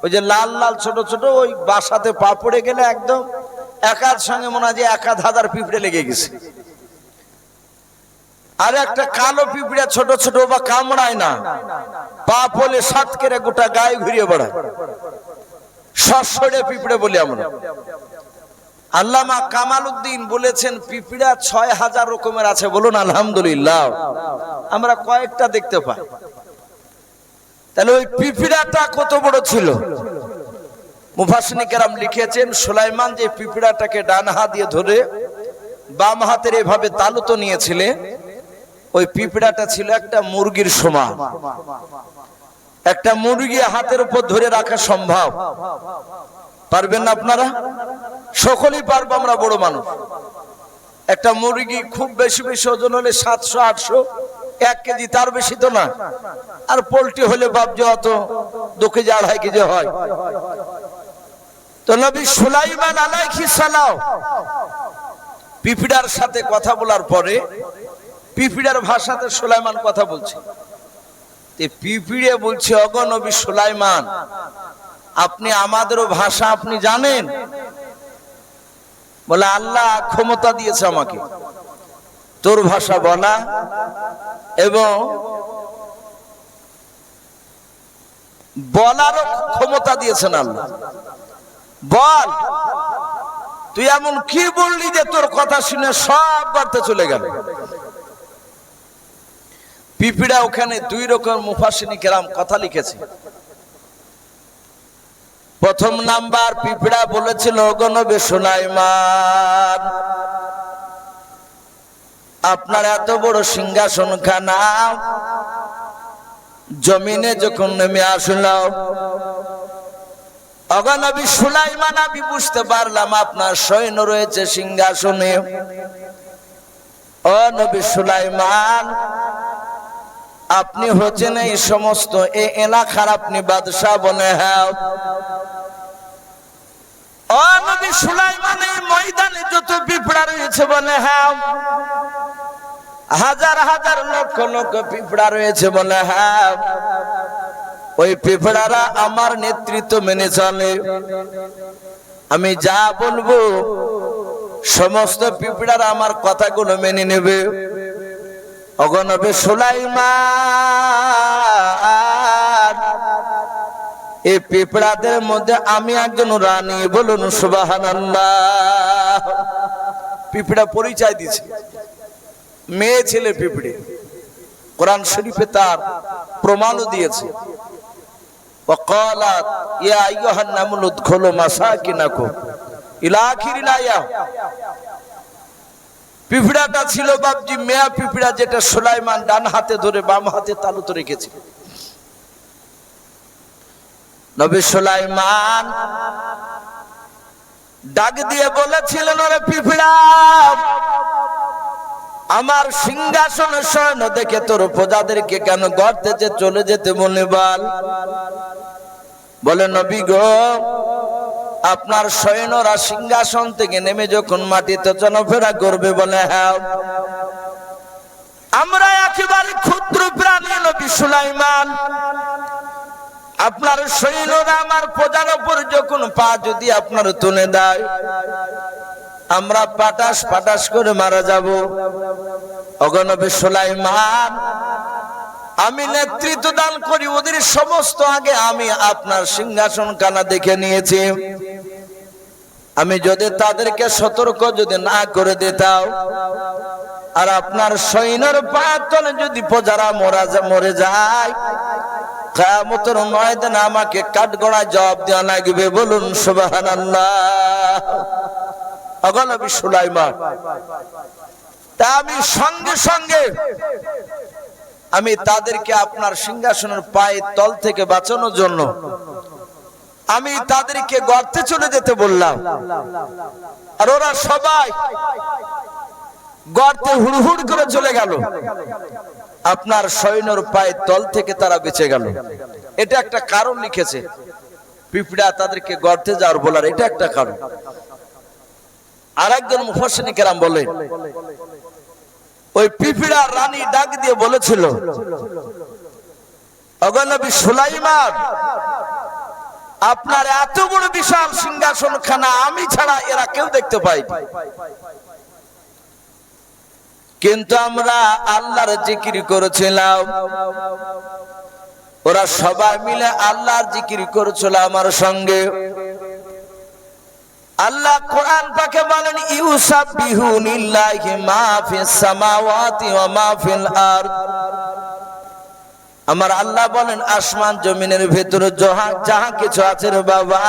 ওই যে লাল লাল ছোট ছোট, ওই বাসাতে পা পড়ে গেলে একদম একার সঙ্গে মনে হয় যে 1000 পিঁপড়ে লেগে গেছে। আর একটা কালো পিঁপড়া ছোট ছোট, বা কামড়ায় না, পা পড়লে সাত করে গোটা গায়ে ঘুরিয়ে বেড়ায়, সরসরে পিঁপড়ে বলি আমরা। আল্লামা কামাল উদ্দিন বলেছেন পিঁপড়া 6000 রকমের আছে, বলুন আলহামদুলিল্লাহ। আমরা কয়েকটা দেখতে পাই। তাহলে ওই পিঁপড়াটা কত বড় ছিল? মুফাসসিরিন কেরাম লিখেছেন সুলাইমান যে পিঁপড়াটাকে ডান হাত দিয়ে ধরে বাম হাতের এভাবে তালুতো নিয়েছিলেন, ওই পিঁপড়াটা ছিল একটা মুরগির সমান। একটা মুরগি হাতের উপর ধরে রাখা সম্ভব? পারবেন না আপনারা? সকলেই পারবো, আমরা বড় মানুষ। একটা মুরগি খুব বেশি বেশি ওজন হলে 700-800, 1 কেজি, তার বেশি তো না। আর পোল্ট্রি হলে বাপজি অত 2 কেজি 2.5 কেজি হয়। তো নবী সুলাইমান আলাইহিস সালাম পিঁপড়ার সাথে কথা বলার পরে পিঁপড়ার ভাষাতে সুলাইমান কথা বলছে। পিঁপড়ে বলছে, ওগো নবী সুলাইমান, আপনি আমাদেরও ভাষা আপনি জানেন? বলে আল্লাহ ক্ষমতা দিয়েছে আমাকে তোর ভাষা বলা, এবং বলারও ক্ষমতা দিয়েছেন আল্লাহ। বল, তুই এমন কি বললি যে তোর কথা শুনে সব গর্তে চলে গেল। পিঁপড়া ওখানে দুই রকম মুফাসসিরিন কেরাম কথা লিখেছে। প্রথম নাম্বার, পিঁপড়া বলেছিল, ওগো নবী সুলাইমান, আপনার এত বড় সিংহাসন খানা জমিনে যখন নেমে আসলো, ওগো নবী সুলাইমান, আমি বুঝতে পারলাম আপনার সৈন্য রয়েছে সিংহাসনে। ও নবী সুলাইমান, আপনি হচ্ছেন এই সমস্ত এই এলাকার আপনি বাদশাহ বলে। হ্যাঁ। ও নবী সুলাইমান, এই ময়দানে যত পিঁপড়া রয়েছে বলে। হ্যাঁ। হাজার হাজার লক্ষ লক্ষ পিঁপড়া রয়েছে বলে। হ্যাঁ। ওই পিঁপড়ারা আমার নেতৃত্ব মেনে চলে, আমি যা বলবো সমস্ত পিঁপড়ারা আমার কথাগুলো মেনে নেবে। ওগো নবী সুলাইমান, এই পিঁপড়াদের মধ্যে আমি একজন রানী, বলুন সুবহানাল্লাহ। পিঁপড়া পরিচয় দিচ্ছে, মেয়ে ছেলে পিঁপড়ে, কোরআন শরীফে তার প্রমাণও দিয়েছে। وقالت يا ايها النمل ادخلوا مساكنكم الى اخر الايه। পিঁপড়াটা ছিল বাপজি মেয়া পিঁপড়া, যেটা সুলাইমান ডান হাতে ধরে বাম হাতে তালুতে রেখেছে। নবী সুলাইমান ডাক দিয়ে বলেছিলেন, ওরে পিঁপড়া, আমার সিংহাসনে শয়ন দেখে তোর প্রজাদেরকে কেন গর্তে যে চলে যেতে বলে বল। বলে, নবী গো, আপনার সৈন্যরা সিংহাসন থেকে নেমে যখন মাটিতে চলাফেরা করবে বলে। হ্যাঁ। আমরা একেবারে ক্ষুদ্র প্রাণী নবী সুলাইমান, আপনার সৈন্যরা আমার প্রজার উপর যখন পা যদি আপনার তুলে দেয়, আমরা পাটাস পাটাস করে মারা যাব। ওগো নবী সুলাইমান, আমি নেতৃত্ব দান করি, ওদের সমস্ত আগে আমি আপনার সিংহাসন খানা দেখে নিয়েছি। আমি যদি তাদেরকে সতর্ক যদি না করে দিতাম, আর আপনার সৈন্যের পায়ের তলে যদি প্রজারা মরে যায়, কিয়ামতের ময়দানে আমাকে কাঠগড়ায় জবাব দেওয়া লাগবে, বলুন সুবহানাল্লাহ। ওগো নবী সুলাইমান, তা আমি সঙ্গে সঙ্গে আমি তাদেরকে আপনার সিংহাসনের পায়ের তল থেকে বাঁচানোর জন্য আমি তাদেরকে গর্তে চলে যেতে বললাম। আর ওরা সবাই গর্তে হুড়হুড় করে চলে গেল, আপনার সৈন্যর পায়ের তল থেকে তারা বেঁচে গেল। এটা একটা কারণ লিখেছে, পিঁপড়া তাদেরকে গর্তে যাওয়ার বলার এটা একটা কারণ। আর একজন মুফাসসিরিন কেরাম বলেন, ওই পিঁপড়া রানী ডাক দিয়ে বলেছিল, ওগো নবী সুলাইমান, আপনার এত বড় বিশাল সিংহাসন খানা আমি ছাড়া এরা কেউ দেখতে পায়নি, কিন্তু আমরা আল্লাহর জিকির করেছিলাম, ওরা সবাই মিলে আল্লাহর জিকির করেছিল আমার সঙ্গে। আল্লাহ কোরআন পাকে বলেন, ইউসাব্বিহুনিল্লাহি মা ফিস সামাওয়াতি ওয়া মা ফিল আরদ। আমার আল্লাহ বলেন, আসমান জমিনের ভেতরে যাহা কিছু আছে রে বাবা,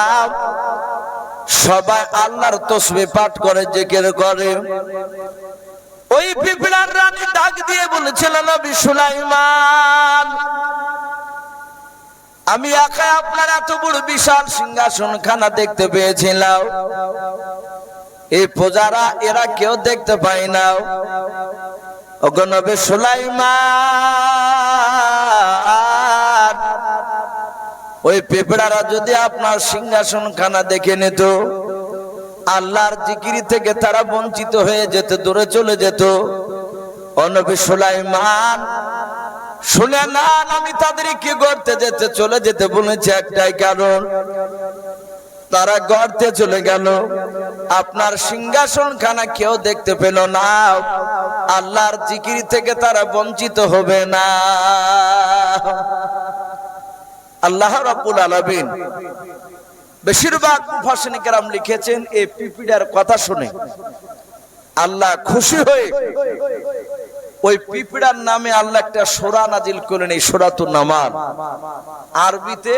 সবাই আল্লাহর তাসবিহ পাঠ করে, জিকির করে। ওই পিঁপড়ার রানী ডাক দিয়ে বলেছিল, নবী সুলাইমান, আমি একা আপনার এত বড় বিশাল সিংহাসন খানা দেখতে পেয়েছিলাম, এই প্রজারা এরা কেউ দেখতে পায় না। ওগো নবী সুলাইমান, ওই পিঁপড়ারা যদি আপনার সিংহাসন খানা দেখে নিত, আল্লাহর জিকির থেকে তারা বঞ্চিত হয়ে যেত, দূরে চলে যেত। ও নবী সুলাইমান, শুনে নেন, আমি তাদেরকে গর্তে যেতে চলে যেতে বলেছি একটাই কারণ, তারা গর্তে চলে গেল। আপনার সিংহাসন খানা কেউ দেখতে পেল না। আল্লাহর জিকির থেকে তারা বঞ্চিত হবে না। আল্লাহ রাব্বুল আলামিন বেশিরভাগ মুফাসসিরিন কেরাম লিখেছেন এই পিপিড়ার কথা শুনে আল্লাহ খুশি হয়ে ওই পিপিড়ার নামে আল্লাহ একটা সূরা নাজিল করলেন, এই সূরাতুন নামাল। আরবিতে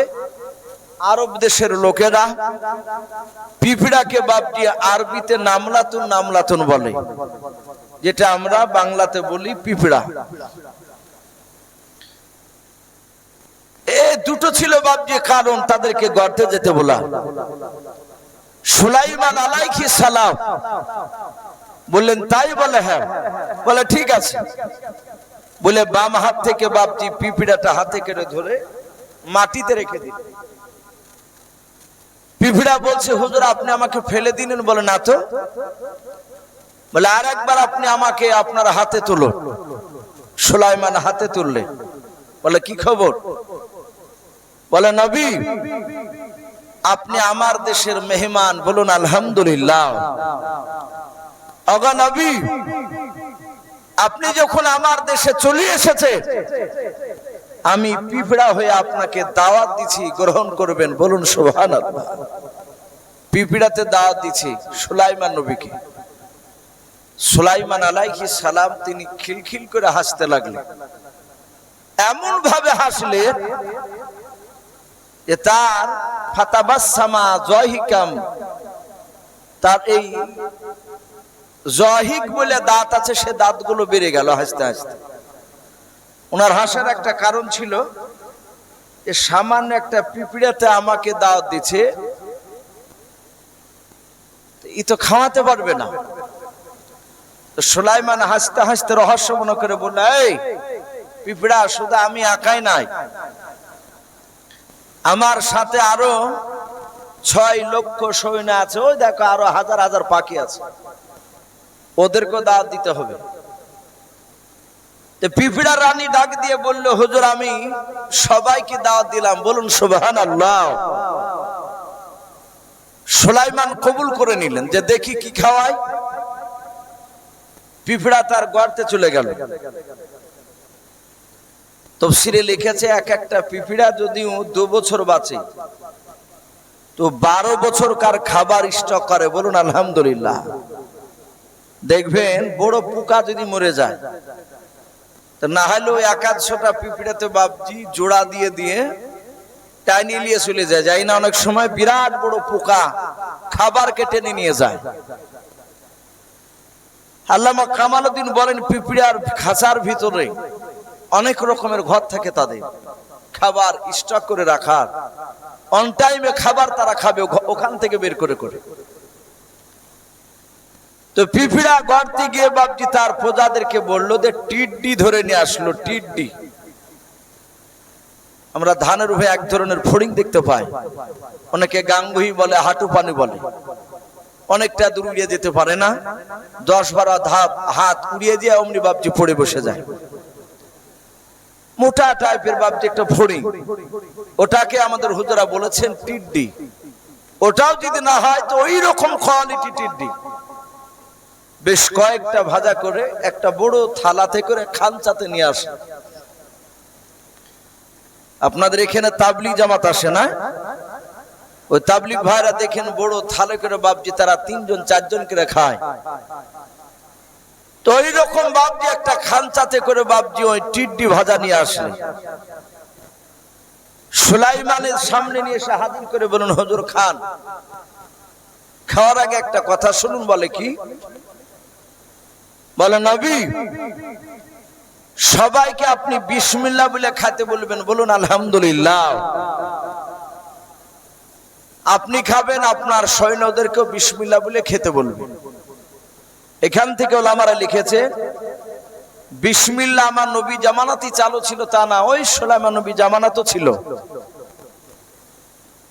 আরব দেশের লোকেরা পিপিড়াকে বাপটি আরবিতে নামলাতুন নামলাতুন বলে, যেটা আমরা বাংলাতে বলি পিপিড়া। এই দুটো ছিল বাপজি কারণ তাদেরকে গর্তে যেতে বলা। সুলাইমান আলাইহিস সালাম বললেন তাই? বলে হ্যাঁ। বলে ঠিক আছে। বলে বাম হাত থেকে বাপজি পিপিড়াটা হাতে কেটে ধরে মাটিতে রেখে দিন। পিপিড়া বলছে হুজুর আপনি আমাকে ফেলে দিলেন। বলে না তো। বলে আর একবার আপনি আমাকে আপনার হাতে তুলুন। সুলাইমান হাতে তুললে। বলে কি খবর? বলে নবী আপনি আমার দেশের মেহমান, বলুন আলহামদুলিল্লাহ। ওগো নবী আপনি যখন আমার দেশে চলে এসেছে আমি পিপিড়া হয়ে আপনাকে দাওয়াত দিচ্ছি, গ্রহণ করবেন, বলুন সুবহানাল্লাহ। পিপিড়াতে দাওয়াত দিচ্ছি সুলাইমান নবীকে। সুলাইমান আলাইহিস সালাম তিনি খিলখিল করে হাসতে লাগলেন। এমন ভাবে হাসলেন যে তার ফাতাবাসসামা জহিকাম, তার এই জহিক বলে দাঁত আছে সে দাঁতগুলো বেড়ে গেল হাসতে হাসতে। ওনার হাসার একটা কারণ ছিল যে সামান্য একটা পিপিড়াতে আমাকে দাওয়াত দিচ্ছে, ই তো খাওয়াতে পারবে না। তো সুলাইমান হাসতে হাসতে রহস্য মনে করে বলল, এই পিপিড়া শুধু আমি একাই নাই, আমার সাথে আরো 6 লক্ষ সৈন্য আছে, ওই দেখো আরো হাজার হাজার পাখি আছে, ওদেরকে দাওয়াত দিতে হবে। পিপিড়া রানী ডাক দিয়ে বলল হুজুর আমি সবাইকে দাওয়াত দিলাম, বলুন সুবহানাল্লাহ। সুলাইমান কবুল করে নিলেন যে দেখি কি খাওয়ায়। পিপিড়া তার গর্তে চলে গেল। তাফসীরে লিখেছে এক একটা পিপিড়া যদিও 2 বছর বাঁচে তো 12 বছর কার খাবার স্টক করে, বলুন আলহামদুলিল্লাহ। দেখবেন বড় পোকা যদি মরে যায় তো না হলেও 1-100টা পিপিড়াতে বাপজি জোড়া দিয়ে দিয়ে টাইনি নিয়ে চলে যায়, যাই না অনেক সময় বিরাট বড় পোকা খাবারকে টেনে নিয়ে যায়। আল্লামা কামালউদ্দিন বলেন পিপিড়ার খাঁচার ভিতরে অনেক রকমের ঘর থাকে, তাদের খাবার স্টক করে রাখার, অন টাইমে খাবার তারা খাবে ওখান থেকে বের করে করে। তো পিপিড়া গর্তে গিয়ে বাপজি তার প্রজাদেরকে বললো যে টিড্ডি ধরে নিয়ে আসলো। টিড্ডি আমরা ধানের উপরে এক ধরনের ফড়িং দেখতে পাই, অনেকে গাঙ্গুহি বলে, হাঁটু পানি বলে। অনেকটা দূর উড়িয়ে যেতে পারে না, 10-12 ধাপ হাত উড়িয়ে দিয়ে অমনি বাপজি পড়ে বসে যায়। মোটা টাইপের বাপজি একটা ফড়িং, ওটাকে আমাদের হুজুরা বলেছেন টিড্ডি। ওটাও যদি না হয় তো ওই রকম কোয়ালিটি টিড্ডি। বেশ কয়েকটা ভাজা করে একটা বড় থালাতে করে খানচাতে নিয়ে আসে। আপনাদের এখানে তাবলিগ জামাত আসে না? ওই তাবলিগ ভাইরা দেখেন বড় থালে করে বাপজি তারা 3-4 করে খায়। তো ওই রকম বাপজি একটা খানচাতে করে বাপজি ওই টিড্ডি ভাজা নিয়ে আসে। সুলাইমানের সামনে নিয়ে এসে হাজির করে বলুন হুজুর খান। খাওয়ার আগে একটা কথা শুনুন। বলে কি? বলে নবী সবাইকে আপনি বিসমিল্লাহ বলে খেতে বলবেন, বলুন আলহামদুলিল্লাহ। আপনি খাবেন, আপনার সৈন্যদেরকেও বিসমিল্লাহ বলে খেতে বলবেন। এখান থেকে ওলামারা লিখেছে বিসমিল্লাহ আমার নবী জামানাতই চালু ছিল তা না, ওই সুলাইমান নবী জামানাতও ছিল।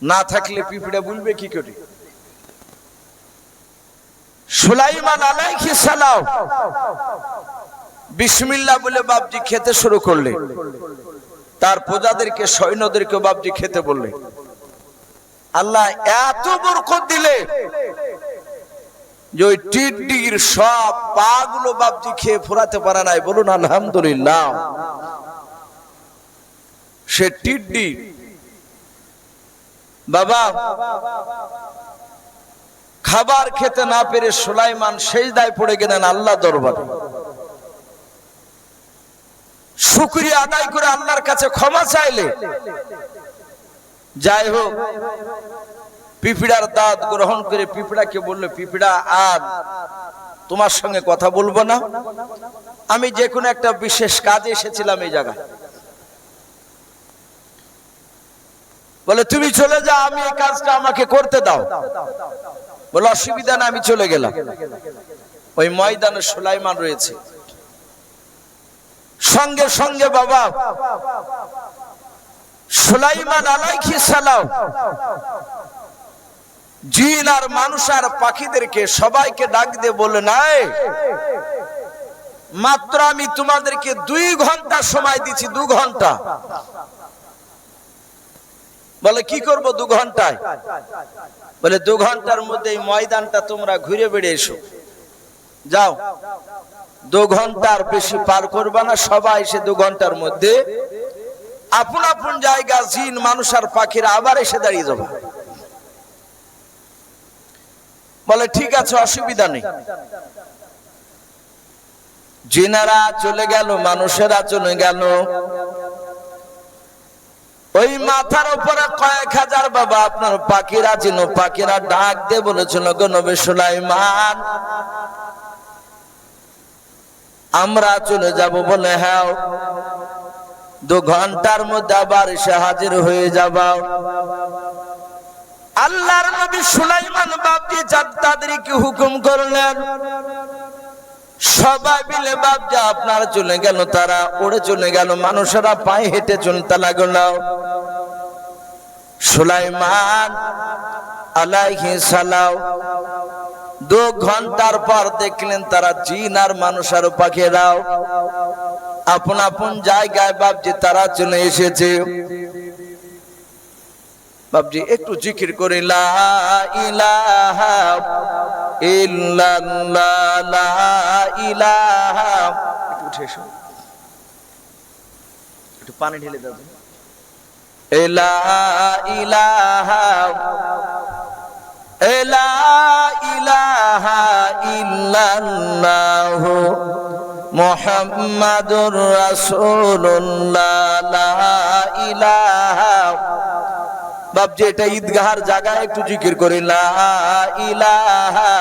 না থাকলে পিপিড়া বলবে কি করে? সুলাইমান আলাইহিস সালাম বিসমিল্লাহ বলে বাপজি খেতে শুরু করলে, তার প্রজাদেরকে সৈন্যদেরকে বাপজি খেতে বললে। আল্লাহ এত বরকত দিলে যে ওই টিড্ডির সব পাগুলো বাপজি খেয়ে ফুরাতে পারে নাই। বলুন আলহামদুলিল্লাহ। সে টিড্ডি বাবা খাবার খেতে না পেরে সুলাইমান সেজদায় পড়ে গেলেন আল্লাহ দরবারে, শুকরিয়া আদায় করে আল্লাহর কাছে ক্ষমা চাইলে। যাই হোক, পিঁপড়ার দাঁত গ্রহণ করে পিঁপড়াকে বললো, পিঁপড়া আর তোমার সঙ্গে কথা বলবো না, আমি যে কোনো একটা বিশেষ কাজে এসেছিলাম এই জায়গায়। বলে তুমি চলে যাও, আমি এই কাজটা আমাকে করতে দাও। বলে অসুবিধা না, আমি চলে গেলাম। ওই ময়দানে সুলাইমান রয়েছে, সঙ্গে সঙ্গে বাবা সুলাইমান আলাইহিস সালাম জিন আর মানুষ আর পাখিদেরকে সবাইকে ডাক দিয়ে বলে, নাই মাত্র আমি তোমাদেরকে 2 ঘন্টা সময় দিচ্ছি, 2 ঘন্টা। বলে কি করব 2 ঘন্টায়? বলে 2 ঘন্টার মধ্যে এই ময়দানটা তোমরা ঘুরে বেড়ে এসো, যাও। 2 ঘন্টার বেশি পার করবা না, সবাই এসে 2 ঘন্টার মধ্যে আপন আপন জায়গা জিন মানুষ আর পাখিরা আবার এসে দাঁড়িয়ে যাবে। বলে ঠিক আছে, অসুবিধা নেই। জিনেরা চলে গেল, মানুষেরা চলে গেল। ওই মাথার উপরে কয়েক হাজার বাবা আপনার পাখিরা ছিল, পাখিরা ডাক দিয়ে বলেছিল, গো নবী সুলাইমান আমরা চলে যাব। বলে হ্যাঁ, 2 ঘন্টার মধ্যে আবার এসে হাজির হয়ে যাবা। আল্লাহর নবী সুলাইমান বাপজি তাদেরকে হুকুম করলেন, সবাই মিলে বাপজি আপনার চলে গেল, তারা উড়ে চলে গেল, মানুষেরা পায়ে হেঁটে চলতে লাগলো। সুলাইমান আলাইহিস সালাম 2 ঘন্টার পর দেখলেন তারা জিন আর মানুষ আর পাখিরাও আপন আপন জায়গায় বাপজি তারা চলে এসেছে। বাপজি একটু জিকির করে লা ইলাহা ইল্লাল্লাহ, লা ইলাহা। একটু উঠে এসো, একটু পানি ঢেলে দাও। লা ইলাহা লা ইলাহা ইল্লাল্লাহ মুহাম্মাদুর রাসূলুল্লাহ, লা ইলাহা। বাপজি এটা ঈদগাহর জায়গায় একটু জিকির করি, লা ইলাহা।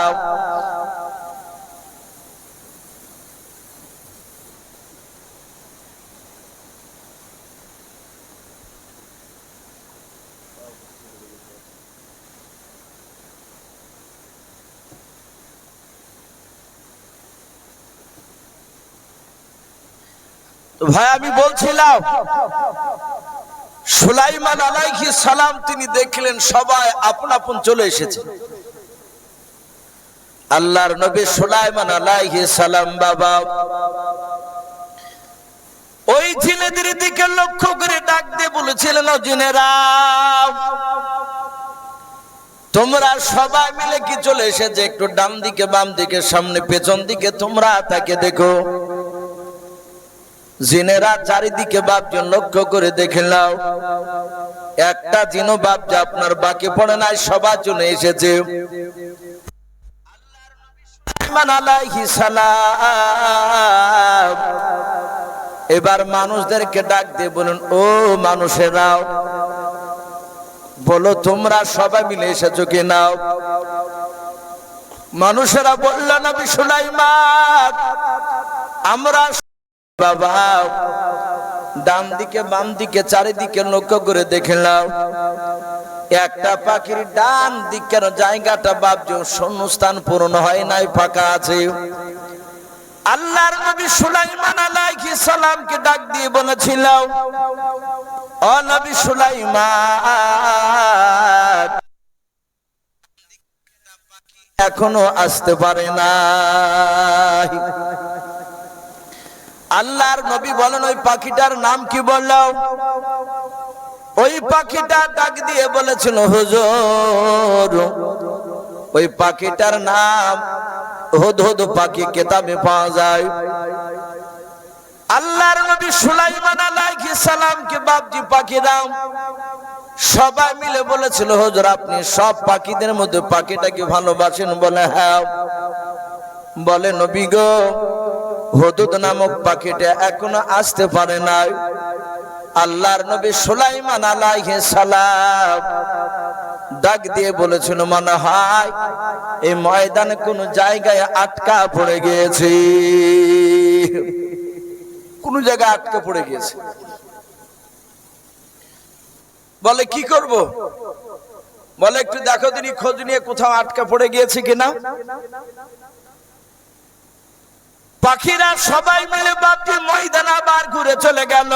ভাই আমি বলছিলাম সুলাইমান আলাইহিস সালাম তিনি দেখলেন সবাই আপন আপন চলে এসেছে। আল্লাহর নবী সুলাইমান আলাইহিস সালাম বাবা ওই জিনেদের দিকে লক্ষ্য করে ডাক দিয়ে বলেছিলেন, জিনেরা তোমরা সবাই মিলে কি চলে এসেছে? একটু ডান দিকে বাম দিকে সামনে পেছন দিকে তোমরা তাকে দেখো। জিনেরা চারিদিকে বাপজন লক্ষ্য করে দেখে নাও, একটা জিনও বাপজা আপনার বাকি পড়ে নাই, সবাই চলে এসেছে। সুলাইমান আলাইহিস সালাম এবার মানুষদেরকে ডাক দিয়ে বলুন, ও মানুষেরাও বলো তোমরা সবাই মিলে এসেছো কি নাও? মানুষেরা বলল, নবী সুলাইমান আমরা বাবা ডান দিকে বাম দিকে চারিদিকে লক্ষ্য করে দেখলাম, একটা পাখির ডান দিকের জায়গাটা বাপজন শূন্যস্থান পূরণ হয় নাই, ফাঁকা আছে। আল্লাহর নবী সুলাইমান আলাইহিস সালামকে ডাক দিয়ে বলেছিল, ও নবী সুলাইমান এখনো আসতে পারে না। আল্লাহর নবী বলেন, ওই পাখিটার নাম কি বললাম? ওই পাখিটা ডাক দিয়ে বলেছিল, হুজুর ওই পাখিটার নাম হুদহুদ পাখি, কিতাবে পাওয়া যায়। আল্লাহর নবী সুলাইমান আলাইহিস সালামকে বাপজি পাখিরা সবাই মিলে বলেছিল, হুজুর আপনি সব পাখিদের মধ্যে পাখিটাকে ভালোবাসেন? বলে হ্যাঁ। বলে নবী গো, হুদহুদ নামক পাখিটা এখনো আসতে পারে নাই। আল্লাহর নবী সুলাইমান আলাইহিস সালাম ডাক দিয়ে বলেছিল, মনে হয় এই ময়দানে কোন জায়গায় আটকা পড়ে গিয়েছে, কোন জায়গায় আটকা পড়ে গিয়েছে। বলে কি করব? বলে একটু দেখো দিনই, খোঁজ নিয়ে কোথাও আটকা পড়ে গিয়েছে কিনা। পাখিরা সবাই মিলে বাপজি ময়দান আবার ঘুরে চলে গেল।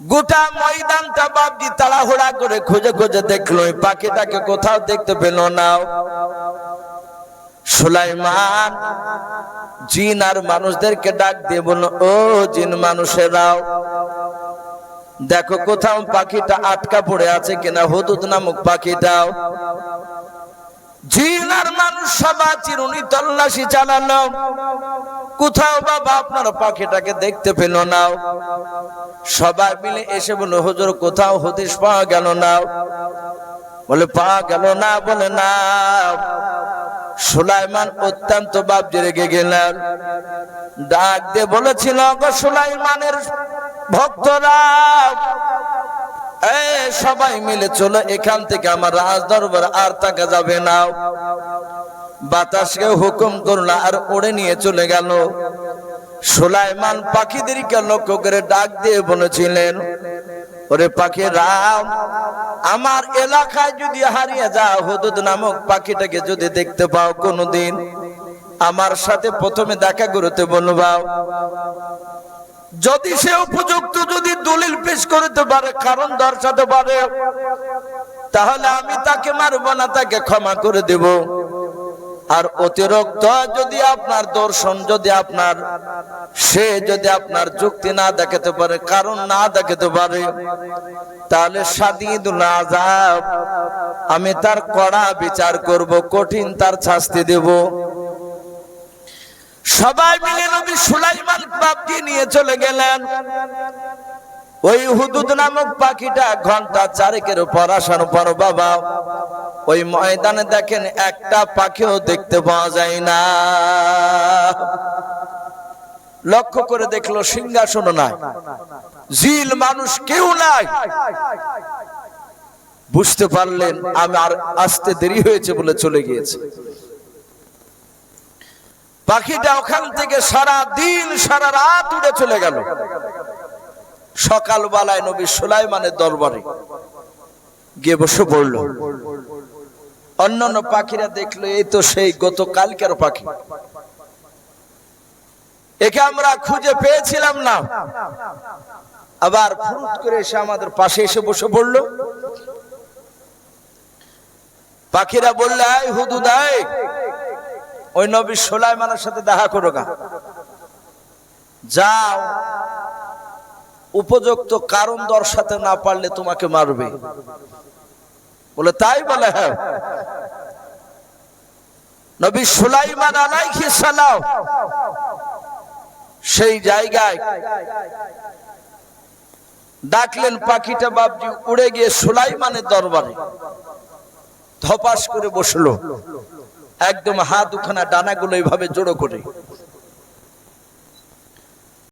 গোটা ময়দানটা বাপজি তাড়াহুড়া করে খুঁজে খুঁজে দেখলো, ওই পাখিটাকে কোথাও দেখতে পেল না। সুলাইমান জিন আর মানুষদেরকে ডাক দিয়ে বলল, ও জিন মানুষেরাও, দেখো কোথাও পাখিটা আটকা পড়ে আছে কিনা, হুদহুদ নামক পাখিটাও। জিন আর মানুষ সবাই চিরুনি তল্লাশি চালালো, কোথাও বাবা আপনার পাখিটাকে দেখতে পেল না। সবাই মিলে এসে বলল, হুজুর কোথাও হদিশ পাওয়া গেল না। বলে পাওয়া গেল না? বলে না। সুলাইমান অত্যন্ত বাপজি রেগে গেলেন, ডাক দিয়ে বলেছিল, গো সুলাইমানের ভক্তরা, সবাই মিলে চলো এখান থেকে, আমার রাজ দরবার আর থাকা যাবে না। বাতাসকে হুকুম করলো আর উড়ে নিয়ে চলে গেল। সুলাইমান পাখিদেরকে লক্ষ্য করে ডাক দিয়ে বলেছিলেন, ওরে পাখিরা, আমার এলাকায় যদি হারিয়ে যাও, হুদহুদ নামক পাখিটাকে যদি দেখতে পাও কোনদিন, আমার সাথে প্রথমে দেখা করতে বলবা। যদি সে উপযুক্ত যদি দলিল পেশ করতে পারে, কারণ দর্শাতে পারে, তাহলে আমি তাকে মারব না, তাকে ক্ষমা করে দেব। আর অতিরিক্ত যদি আপনার দর্শন, যদি আপনার সে যদি আপনার যুক্তি না দেখাতে পারে, কারণ না দেখাতে পারে, তাহলে শাদীদুল আযাব, আমি তার কড়া বিচার করব, কঠিন তার শাস্তি দেব। সবাই মিলে নবী সুলাইমান বাপকে নিয়ে চলে গেলেন। ওই হুদহুদ নামক পাখিটা ঘন্টা চারেকের পর আসার পর বাবা ওই ময়দানে দেখেন একটা পাখিও দেখতে পাওয়া যায় না। লক্ষ্য করে দেখলো সিংহাসন নাই, জিল মানুষ কেউ নাই। বুঝতে পারলেন আমি আর আসতে দেরি হয়েছে বলে চলে গিয়েছে। পাখিটা ওখান থেকে সারা দিন সারা রাত উড়ে চলে গেল। সকালবেলায় নবী সুলাইমানের দরবারে গিয়ে বসে পড়ল। অন্যান্য পাখিরা দেখলো এই তো সেই গতকালকের পাখি, একে আমরা খুঁজে পেয়েছিলাম না। আবার ফুরুত করে এসে আমাদের পাশে এসে বসে পড়লো। পাখিরা বললে, আয় হুদহুদ আয়, ওই নবী সুলাইমানের সাথে দেখা করো গা, যাও, উপযুক্ত কারণ দর্শাতে না পারলে তোমাকে মারবে। বলে তাই? বলে হ্যাঁ। নবী সুলাইমান আলাইহিস সালাম সেই জায়গায় ডাকলেন। পাখিটা বাপজি উড়ে গিয়ে সুলাইমানের দরবারে ধপাস করে বসলো, একদম হাত দুখানা ডানাগুলো এইভাবে জোড়ো করে।